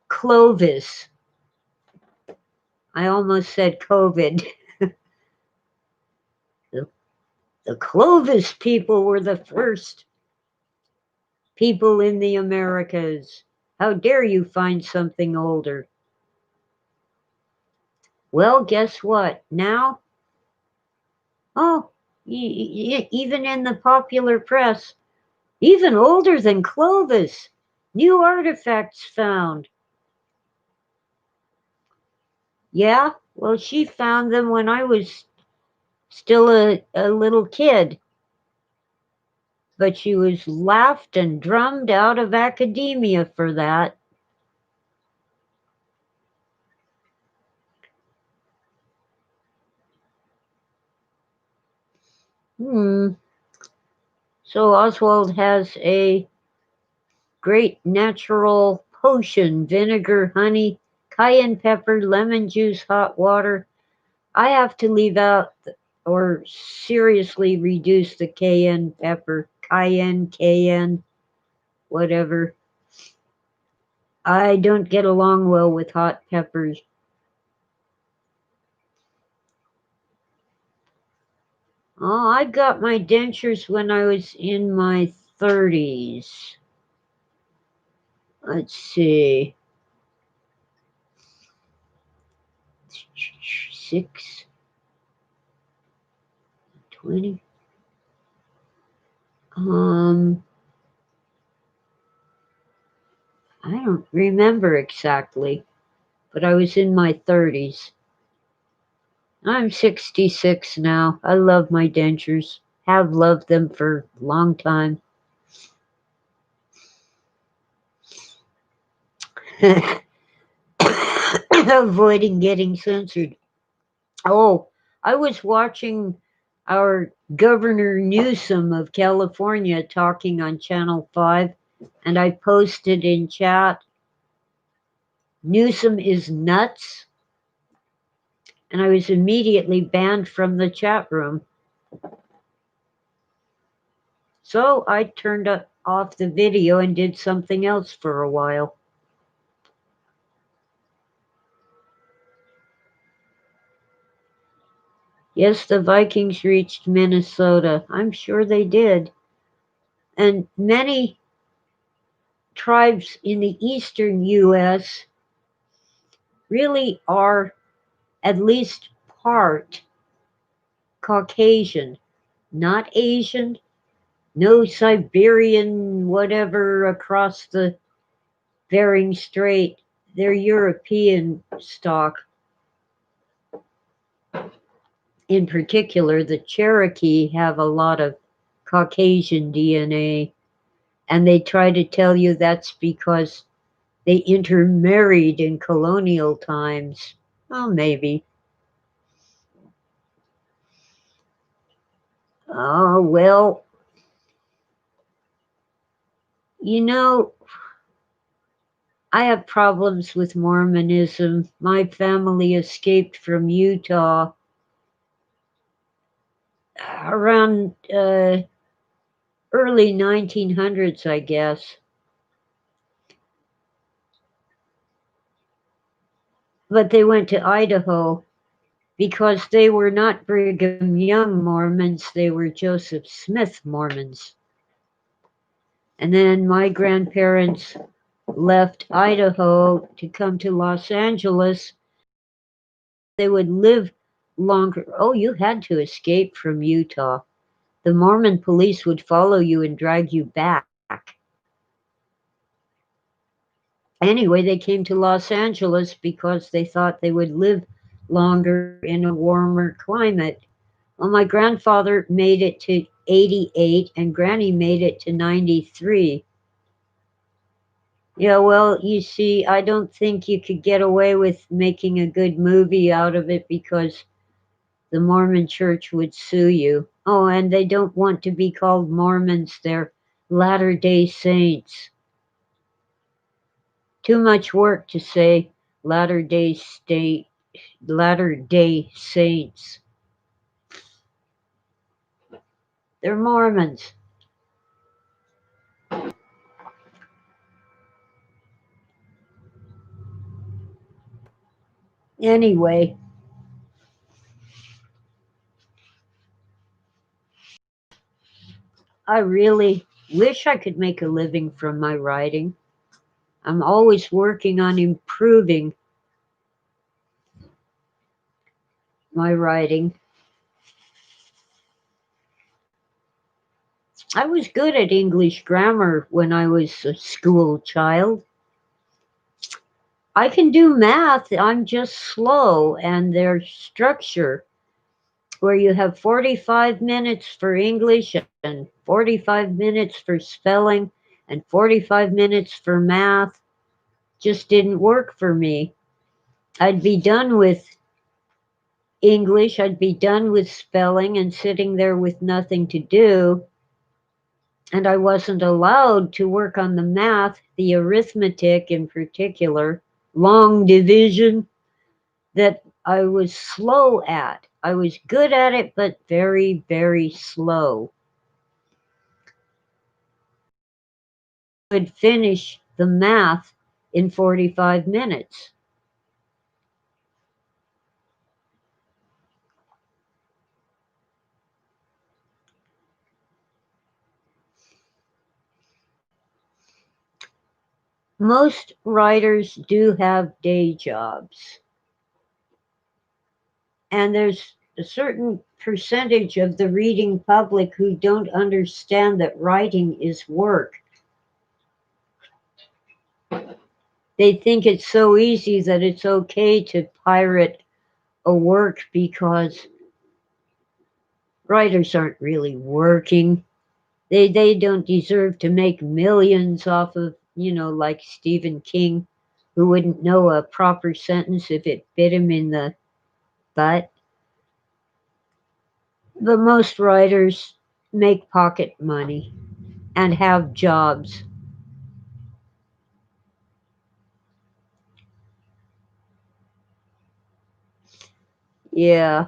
Clovis? I almost said COVID. The, the Clovis people were the first people in the Americas. How dare you find something older? Well, guess what? Now, oh, even in the popular press, even older than Clovis, new artifacts found. Yeah, well, she found them when I was still a little kid, but she was laughed and drummed out of academia for that. Hmm. So Oswald has a great natural potion: vinegar, honey, cayenne pepper, lemon juice, hot water. I have to leave out or seriously reduce the cayenne pepper, cayenne, whatever. I don't get along well with hot peppers. Oh, I got my dentures when I was in my 30s. Let's see. 6, 20. I don't remember exactly, but I was in my 30s. I'm 66 now. I love my dentures. Have loved them for a long time. Avoiding getting censored. Oh, I was watching our Governor Newsom of California talking on Channel 5, and I posted in chat, Newsom is nuts, and I was immediately banned from the chat room. So I turned off the video and did something else for a while. Yes, the Vikings reached Minnesota. I'm sure they did. And many tribes in the eastern U.S. really are at least part Caucasian, not Asian, no Siberian whatever across the Bering Strait. They're European stock. In particular, the Cherokee have a lot of Caucasian DNA, and they try to tell you that's because they intermarried in colonial times. Well, maybe. Oh, well, you know, I have problems with Mormonism. My family escaped from Utah around early 1900s, I guess. But they went to Idaho because they were not Brigham Young Mormons, they were Joseph Smith Mormons. And then my grandparents left Idaho to come to Los Angeles. They would live longer. Oh, you had to escape from Utah. The Mormon police would follow you and drag you back. Anyway, they came to Los Angeles because they thought they would live longer in a warmer climate. Well, my grandfather made it to 88 and Granny made it to 93. Yeah, well, you see, I don't think you could get away with making a good movie out of it because the Mormon church would sue you. Oh, and they don't want to be called Mormons, they're Latter-day Saints. Too much work to say Latter-day State, Latter-day Saints. They're Mormons. Anyway, I really wish I could make a living from my writing. I'm always working on improving my writing. I was good at English grammar when I was a school child. I can do math, I'm just slow, and their structure, where you have 45 minutes for English and 45 minutes for spelling and 45 minutes for math, just didn't work for me. I'd be done with English, I'd be done with spelling and sitting there with nothing to do. And I wasn't allowed to work on the math, the arithmetic in particular, long division, that I was slow at. I was good at it, but very, very slow. I would finish the math in 45 minutes. Most writers do have day jobs, and there's a certain percentage of the reading public who don't understand that writing is work. They think it's so easy that it's okay to pirate a work because writers aren't really working. They don't deserve to make millions off of, like Stephen King, who wouldn't know a proper sentence if it bit him in the butt. But most writers make pocket money and have jobs. Yeah.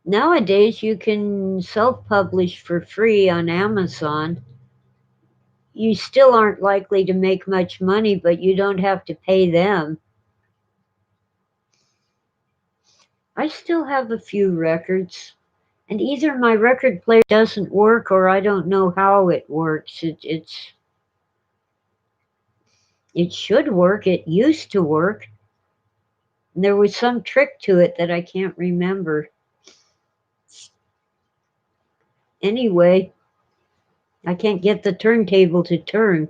Nowadays, you can self publish for free on Amazon. You still aren't likely to make much money, but you don't have to pay them. I still have a few records, and either my record player doesn't work or I don't know how it works. It should work. It used to work. And there was some trick to it that I can't remember. Anyway, I can't get the turntable to turn,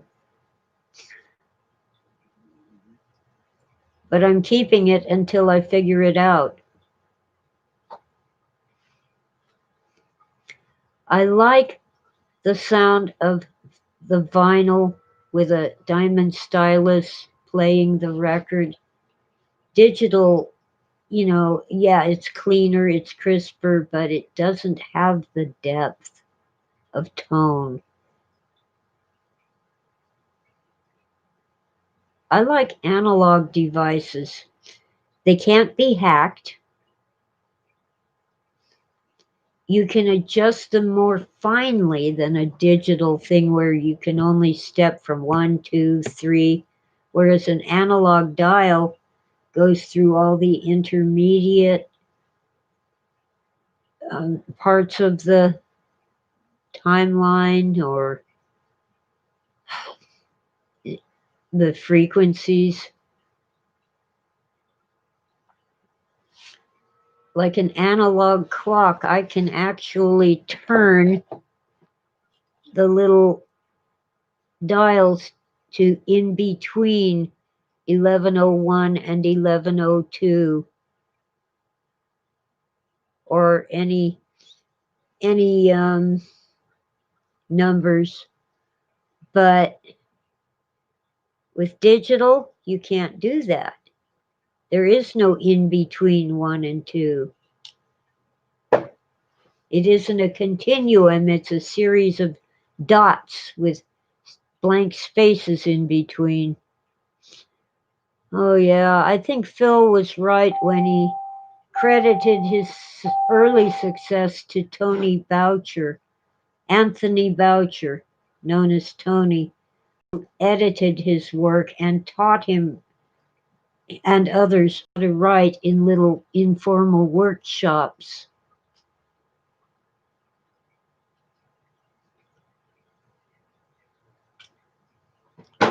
but I'm keeping it until I figure it out. I like the sound of the vinyl with a diamond stylus playing the record. Digital, yeah, it's cleaner, it's crisper, but it doesn't have the depth of tone. I like analog devices. They can't be hacked. You can adjust them more finely than a digital thing where you can only step from one, two, three, whereas an analog dial goes through all the intermediate parts of the timeline or the frequencies. Like an analog clock, I can actually turn the little dials to in between 1101 and 1102 or any numbers, but with digital you can't do that. There is no in between 1 and 2. It isn't a continuum, it's a series of dots with blank spaces in between. Oh yeah, I think Phil was right when he credited his early success to Tony Boucher, Anthony Boucher, known as Tony, edited his work and taught him and others how to write in little informal workshops.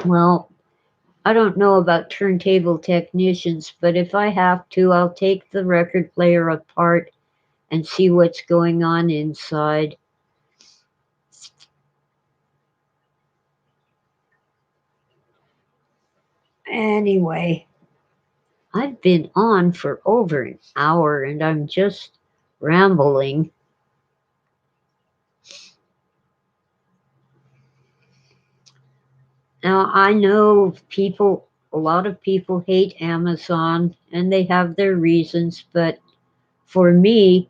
Well, I don't know about turntable technicians, but if I have to, I'll take the record player apart and see what's going on inside. Anyway, I've been on for over an hour and I'm just rambling. Now, I know a lot of people hate Amazon and they have their reasons, but for me,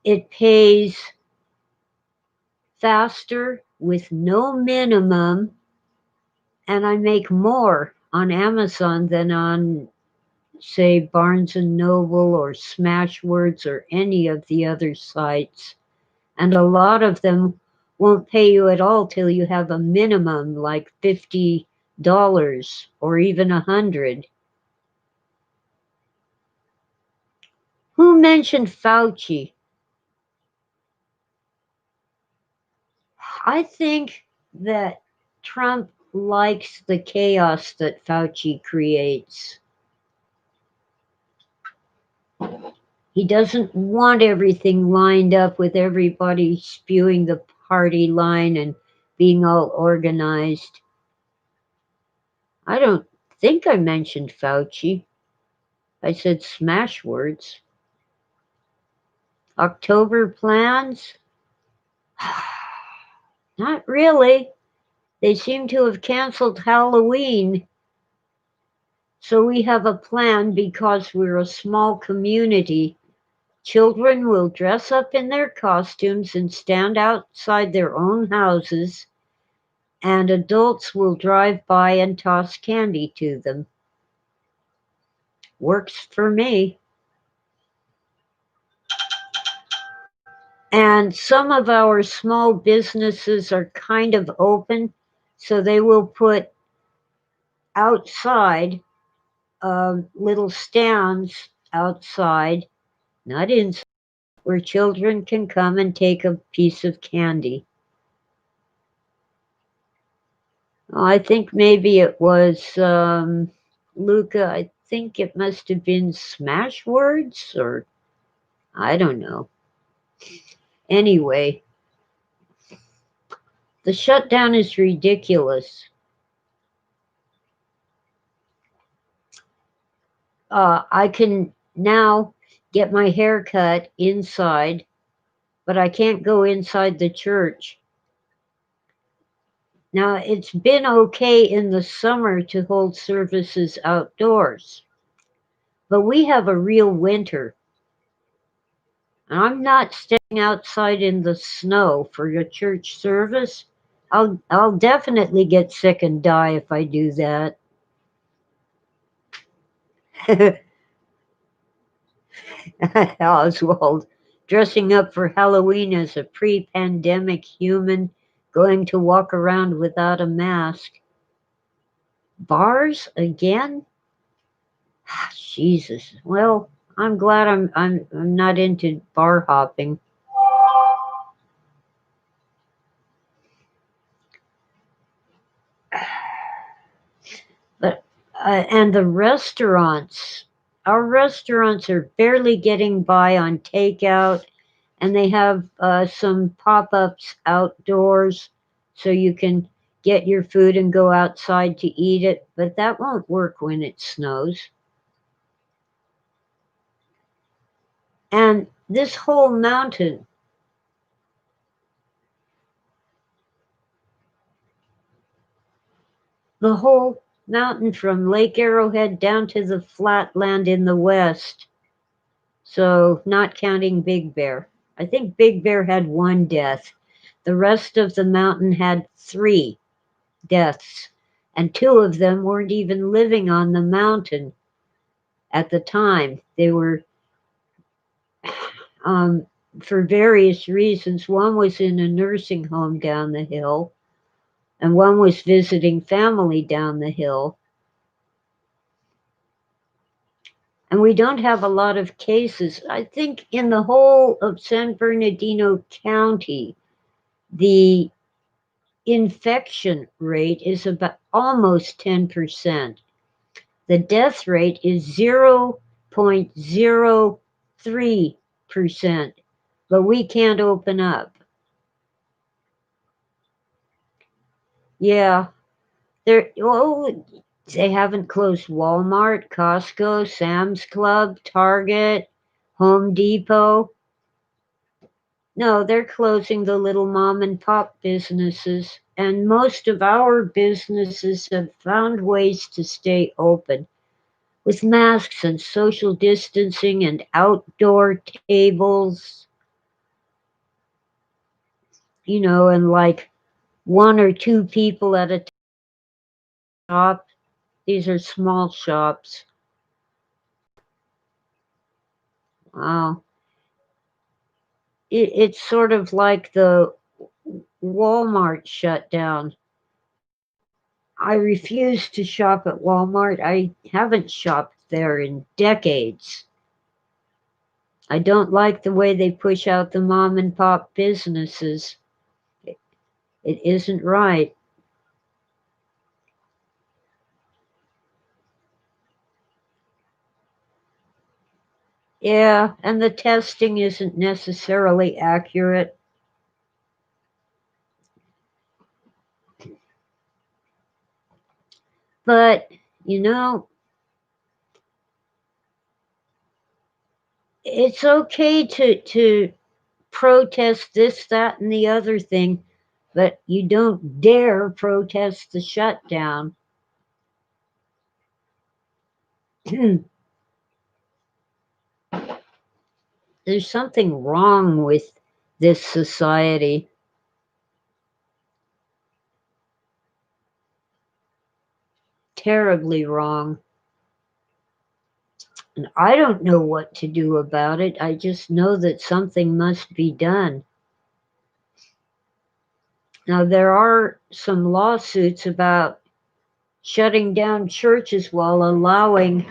it pays faster with no minimum, and I make more on Amazon than on, say, Barnes and Noble or Smashwords or any of the other sites. And a lot of them won't pay you at all till you have a minimum like $50 or even 100. Who mentioned Fauci? I think that Trump likes the chaos that Fauci creates. He doesn't want everything lined up with everybody spewing the party line and being all organized. I don't think I mentioned Fauci. I said smash words. October plans? Not really. They seem to have canceled Halloween. So we have a plan because we're a small community. Children will dress up in their costumes and stand outside their own houses, and adults will drive by and toss candy to them. Works for me. And some of our small businesses are kind of open, so they will put outside little stands outside, not inside, where children can come and take a piece of candy. I think maybe it was Luca. I think it must have been smash words, or I don't know. Anyway, the shutdown is ridiculous. I can now get my hair cut inside, but I can't go inside the church. Now, it's been okay in the summer to hold services outdoors, but we have a real winter. I'm not staying outside in the snow for your church service. I'll definitely get sick and die if I do that. Oswald, dressing up for Halloween as a pre-pandemic human, going to walk around without a mask. Bars again? Jesus. Well, I'm glad I'm not into bar hopping. But and the restaurants, our restaurants are barely getting by on takeout, and they have some pop-ups outdoors, so you can get your food and go outside to eat it. But that won't work when it snows. And this whole mountain, the whole mountain from Lake Arrowhead down to the flat land in the west. So, not counting Big Bear. I think Big Bear had one death. The rest of the mountain had 3 deaths, and 2 of them weren't even living on the mountain at the time. They were, um, for various reasons. One was in a nursing home down the hill, and one was visiting family down the hill. And we don't have a lot of cases. I think in the whole of San Bernardino County, the infection rate is about almost 10%. The death rate is 0.03%, but we can't open up. Yeah, they haven't closed Walmart, Costco, Sam's Club, Target, Home Depot. No, they're closing the little mom and pop businesses, and most of our businesses have found ways to stay open with masks and social distancing and outdoor tables, and like 1 or 2 people at a shop. These are small shops. Wow. It's sort of like the Walmart shutdown. I refuse to shop at Walmart. I haven't shopped there in decades. I don't like the way they push out the mom and pop businesses. It isn't right. Yeah, and the testing isn't necessarily accurate. But, you know, it's okay to protest this, that, and the other thing, but you don't dare protest the shutdown. There's something wrong with this society. Terribly wrong. And I don't know what to do about it. I just know that something must be done. Now, there are some lawsuits about shutting down churches while allowing,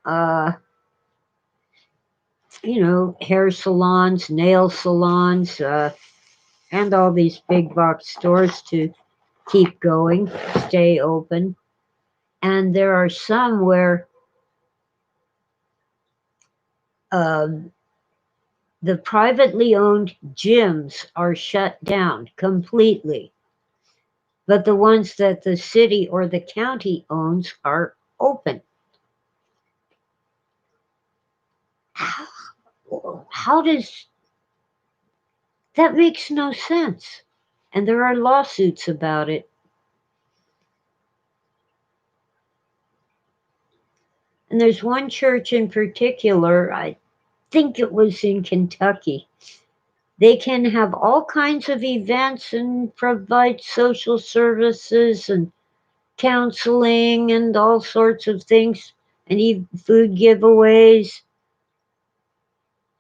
uh, hair salons, nail salons, and all these big box stores to keep going, stay open. And there are some where um, the privately owned gyms are shut down completely, but the ones that the city or the county owns are open. How, how does that makes no sense? And there are lawsuits about it. And there's one church in particular, I think it was in Kentucky. They can have all kinds of events and provide social services and counseling and all sorts of things, and even food giveaways.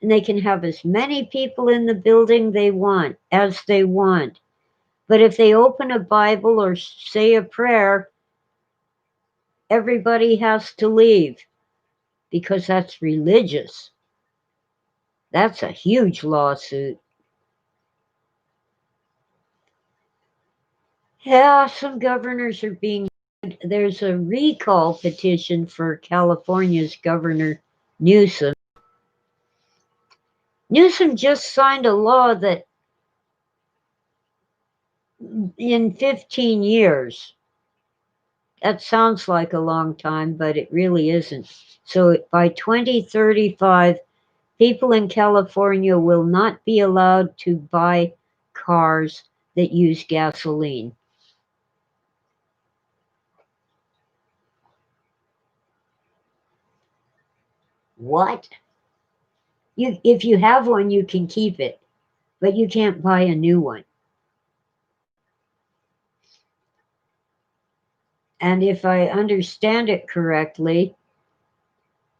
And they can have as many people in the building they want, as they want. But if they open a Bible or say a prayer, everybody has to leave because that's religious. That's a huge lawsuit. Yeah, some governors are being. There's a recall petition for California's Governor Newsom. Newsom just signed a law that in 15 years, that sounds like a long time, but it really isn't. So by 2035, people in California will not be allowed to buy cars that use gasoline. What? If you have one, you can keep it, but you can't buy a new one. And if I understand it correctly,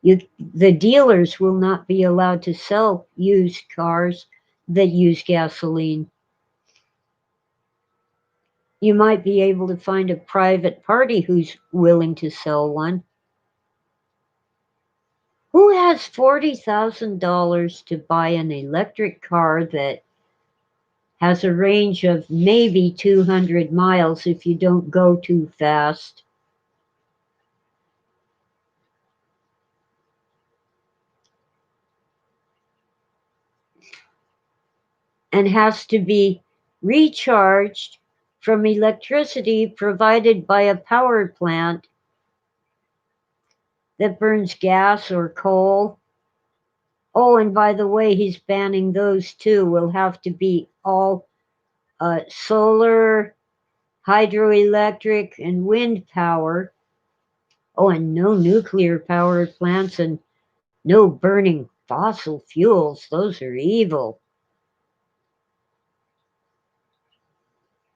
the dealers will not be allowed to sell used cars that use gasoline. You might be able to find a private party who's willing to sell one. Who has $40,000 to buy an electric car that has a range of maybe 200 miles if you don't go too fast? And has to be recharged from electricity provided by a power plant that burns gas or coal. Oh, and by the way, he's banning those too. Will have to be all solar, hydroelectric, and wind power. Oh, and no nuclear power plants and no burning fossil fuels. Those are evil.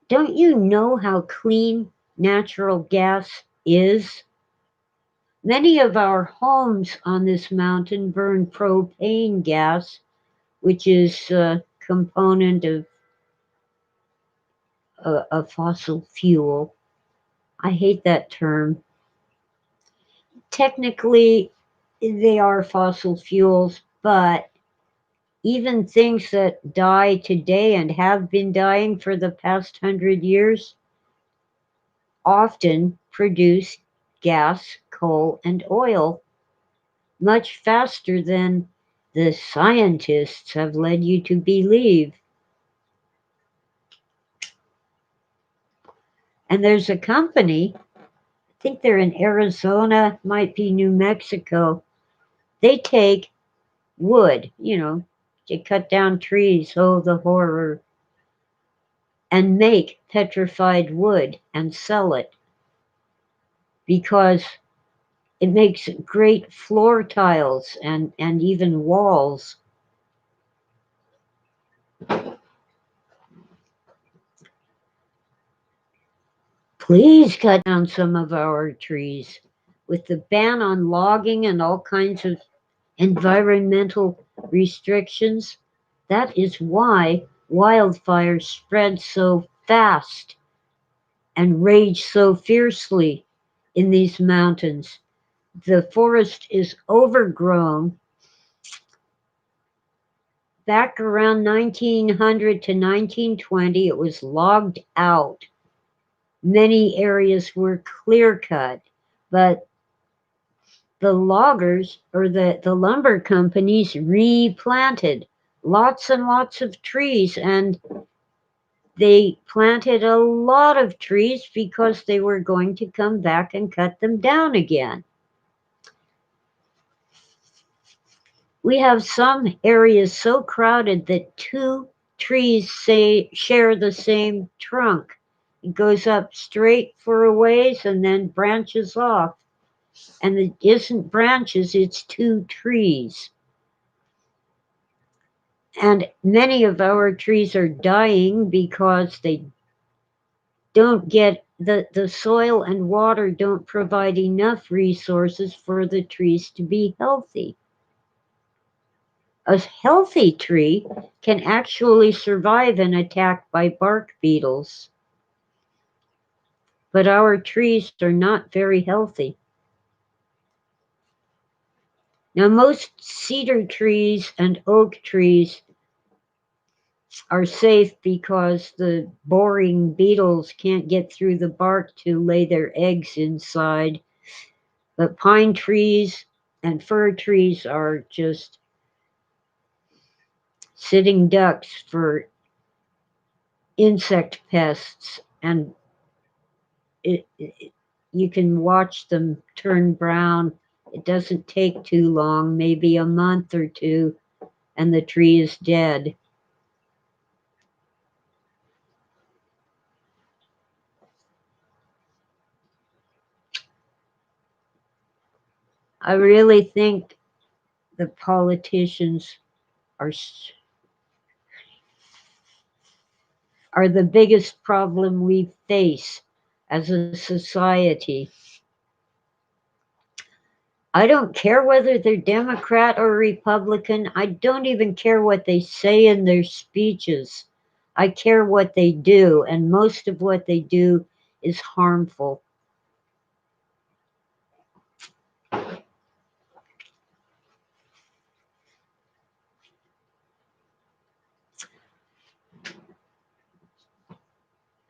Don't you know how clean natural gas is? Many of our homes on this mountain burn propane gas, which is a component of a fossil fuel. I hate that term. Technically, they are fossil fuels, but even things that die today and have been dying for the past 100 years often produce gas, coal, and oil. much faster than the scientists have led you to believe. And there's a company, I think they're in Arizona, might be New Mexico. They take wood, they cut down trees, oh, the horror, and make petrified wood and sell it because it makes great floor tiles and even walls. Please cut down some of our trees. With the ban on logging and all kinds of environmental restrictions, that is why wildfires spread so fast and rage so fiercely in these mountains. The forest is overgrown. Back around 1900 to 1920, it was logged out. Many areas were clear cut, but the loggers or the lumber companies replanted lots and lots of trees, and they planted a lot of trees because they were going to come back and cut them down again. We have some areas so crowded that two trees share the same trunk. It goes up straight for a ways and then branches off. And it isn't branches, it's two trees. And many of our trees are dying because they don't get the soil and water don't provide enough resources for the trees to be healthy. A healthy tree can actually survive an attack by bark beetles. But our trees are not very healthy. Now, most cedar trees and oak trees are safe because the boring beetles can't get through the bark to lay their eggs inside. But pine trees and fir trees are just sitting ducks for insect pests, and you can watch them turn brown. It doesn't take too long, maybe a month or two, and the tree is dead. I really think the politicians are are the biggest problem we face as a society. I don't care whether they're Democrat or Republican. I don't even care what they say in their speeches. I care what they do, and most of what they do is harmful.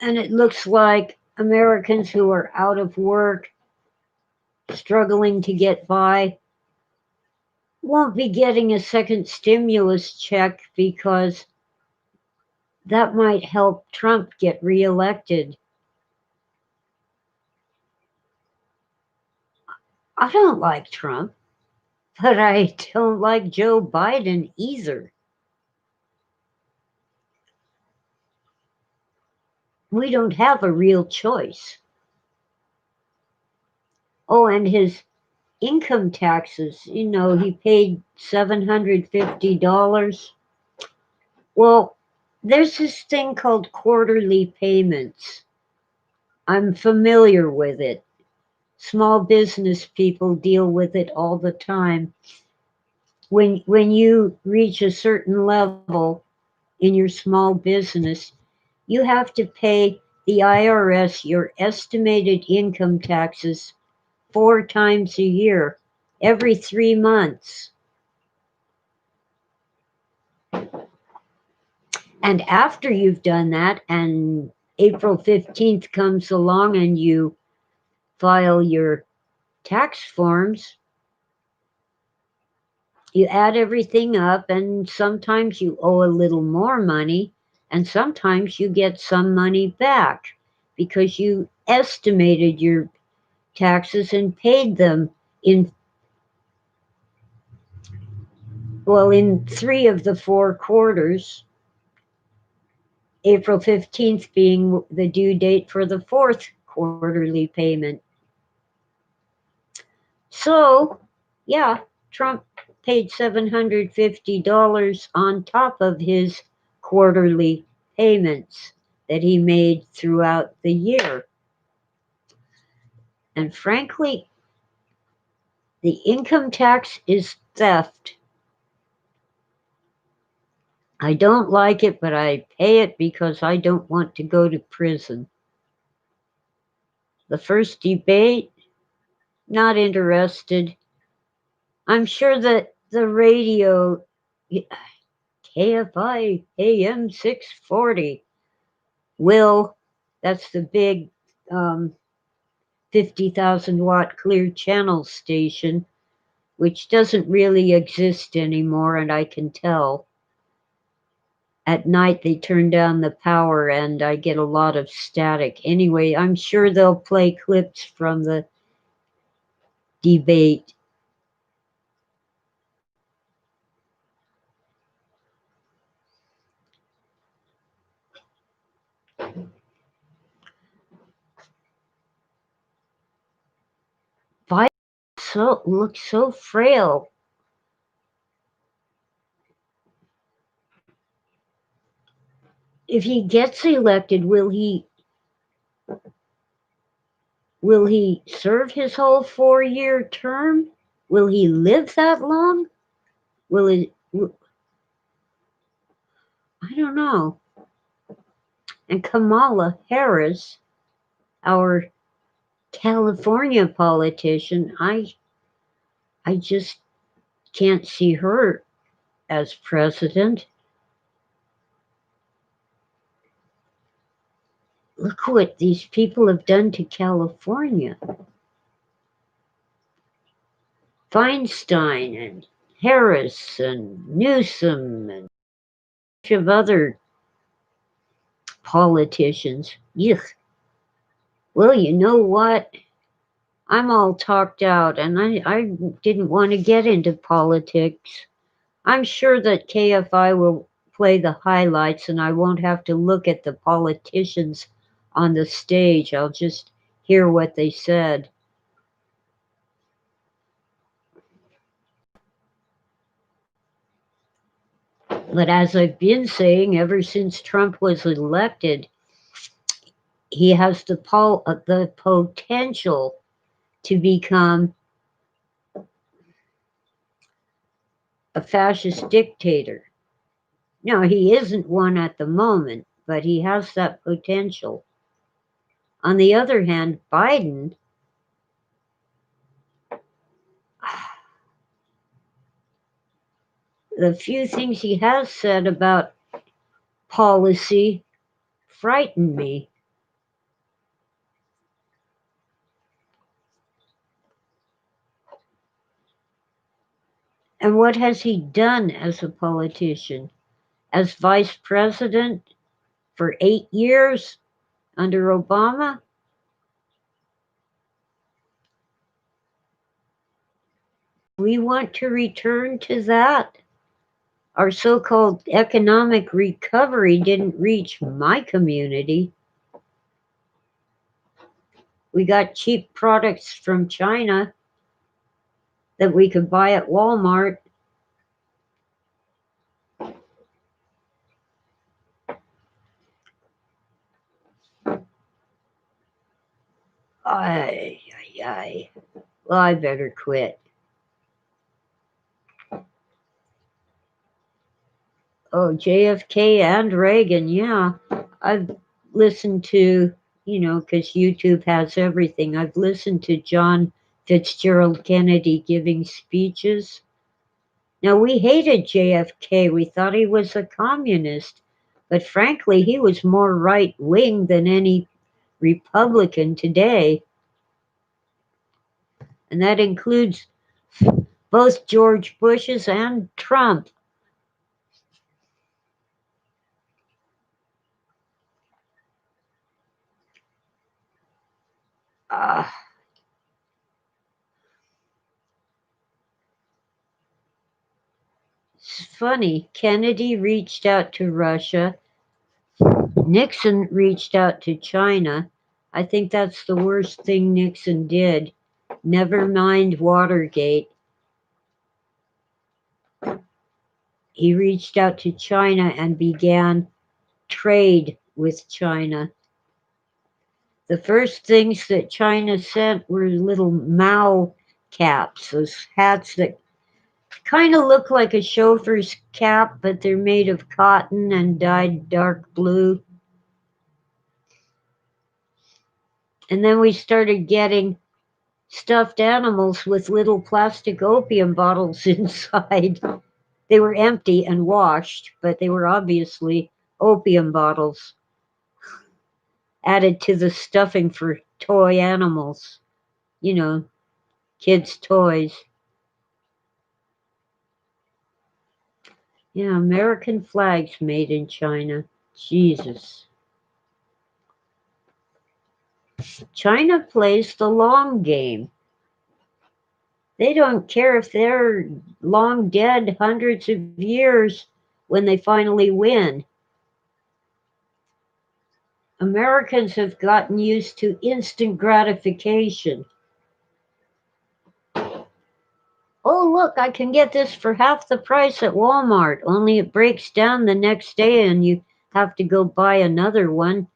And it looks like Americans who are out of work, struggling to get by, won't be getting a second stimulus check because that might help Trump get reelected. I don't like Trump, but I don't like Joe Biden either. We don't have a real choice. Oh, and his income taxes, he paid $750. Well, there's this thing called quarterly payments. I'm familiar with it. Small business people deal with it all the time. When you reach a certain level in your small business, you have to pay the IRS your estimated income taxes 4 times a year, every 3 months. And after you've done that, and April 15th comes along and you file your tax forms, You add everything up, and sometimes you owe a little more money, and sometimes you get some money back because you estimated your taxes and paid them in, well, in 3 of the 4 quarters, April 15th being the due date for the 4th quarterly payment. So, yeah, Trump paid $750 on top of his quarterly payments that he made throughout the year. And frankly, the income tax is theft. I don't like it, but I pay it because I don't want to go to prison. The first debate, not interested. I'm sure that the radio, KFI AM 640, will, that's the big 50,000 watt clear channel station, which doesn't really exist anymore, and I can tell. At night they turn down the power and I get a lot of static. Anyway, I'm sure they'll play clips from the debate. Biden looks so frail. If he gets elected, will he serve his whole 4-year term? Will he live that long? Will it? I don't know. And Kamala Harris, our California politician, I just can't see her as president. Look what these people have done to California. Feinstein and Harris and Newsom and a bunch of other politicians. Yuck. Well, you know what? I'm all talked out and I didn't want to get into politics. I'm sure that KFI will play the highlights and I won't have to look at the politicians on the stage. I'll just hear what they said. But as I've been saying ever since Trump was elected, he has the potential to become a fascist dictator. No, he isn't one at the moment, but he has that potential. On the other hand, Biden, the few things he has said about policy frighten me. And what has he done as a politician? As vice president for 8 years under Obama? We want to return to that. Our so-called economic recovery didn't reach my community. We got cheap products from China that we could buy at Walmart. Ay, ay, ay. Well, I better quit. Oh, JFK and Reagan, yeah. I've listened to, because YouTube has everything. I've listened to John Fitzgerald Kennedy giving speeches. Now, we hated JFK. We thought he was a communist. But frankly, he was more right wing than any Republican today. And that includes both George Bush's and Trump. Uh, it's funny. Kennedy reached out to Russia. Nixon reached out to China. I think that's the worst thing Nixon did. Never mind Watergate. He reached out to China and began trade with China. The first things that China sent were little Mao caps, those hats that kind of look like a chauffeur's cap, but they're made of cotton and dyed dark blue. And then we started getting stuffed animals with little plastic opium bottles inside. They were empty and washed, but they were obviously opium bottles added to the stuffing for toy animals. You know, kids' toys. Yeah, American flags made in China. Jesus. China plays the long game. They don't care if they're long dead hundreds of years when they finally win. Americans have gotten used to instant gratification. Oh, look, I can get this for half the price at Walmart, only it breaks down the next day and you have to go buy another one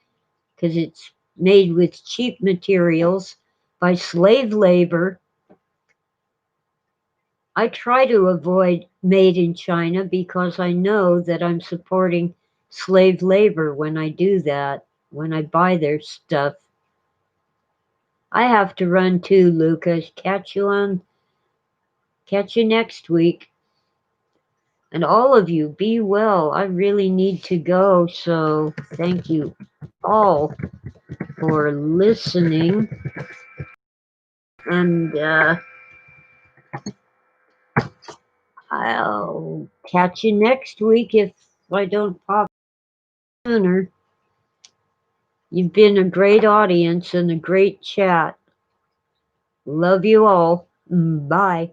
because it's made with cheap materials by slave labor. I try to avoid made in China because I know that I'm supporting slave labor when I do that, when I buy their stuff. I have to run too, Lucas. Catch you next week. And all of you, be well. I really need to go, so thank you all for listening. And I'll catch you next week if I don't pop sooner. You've been a great audience and a great chat. Love you all. Bye.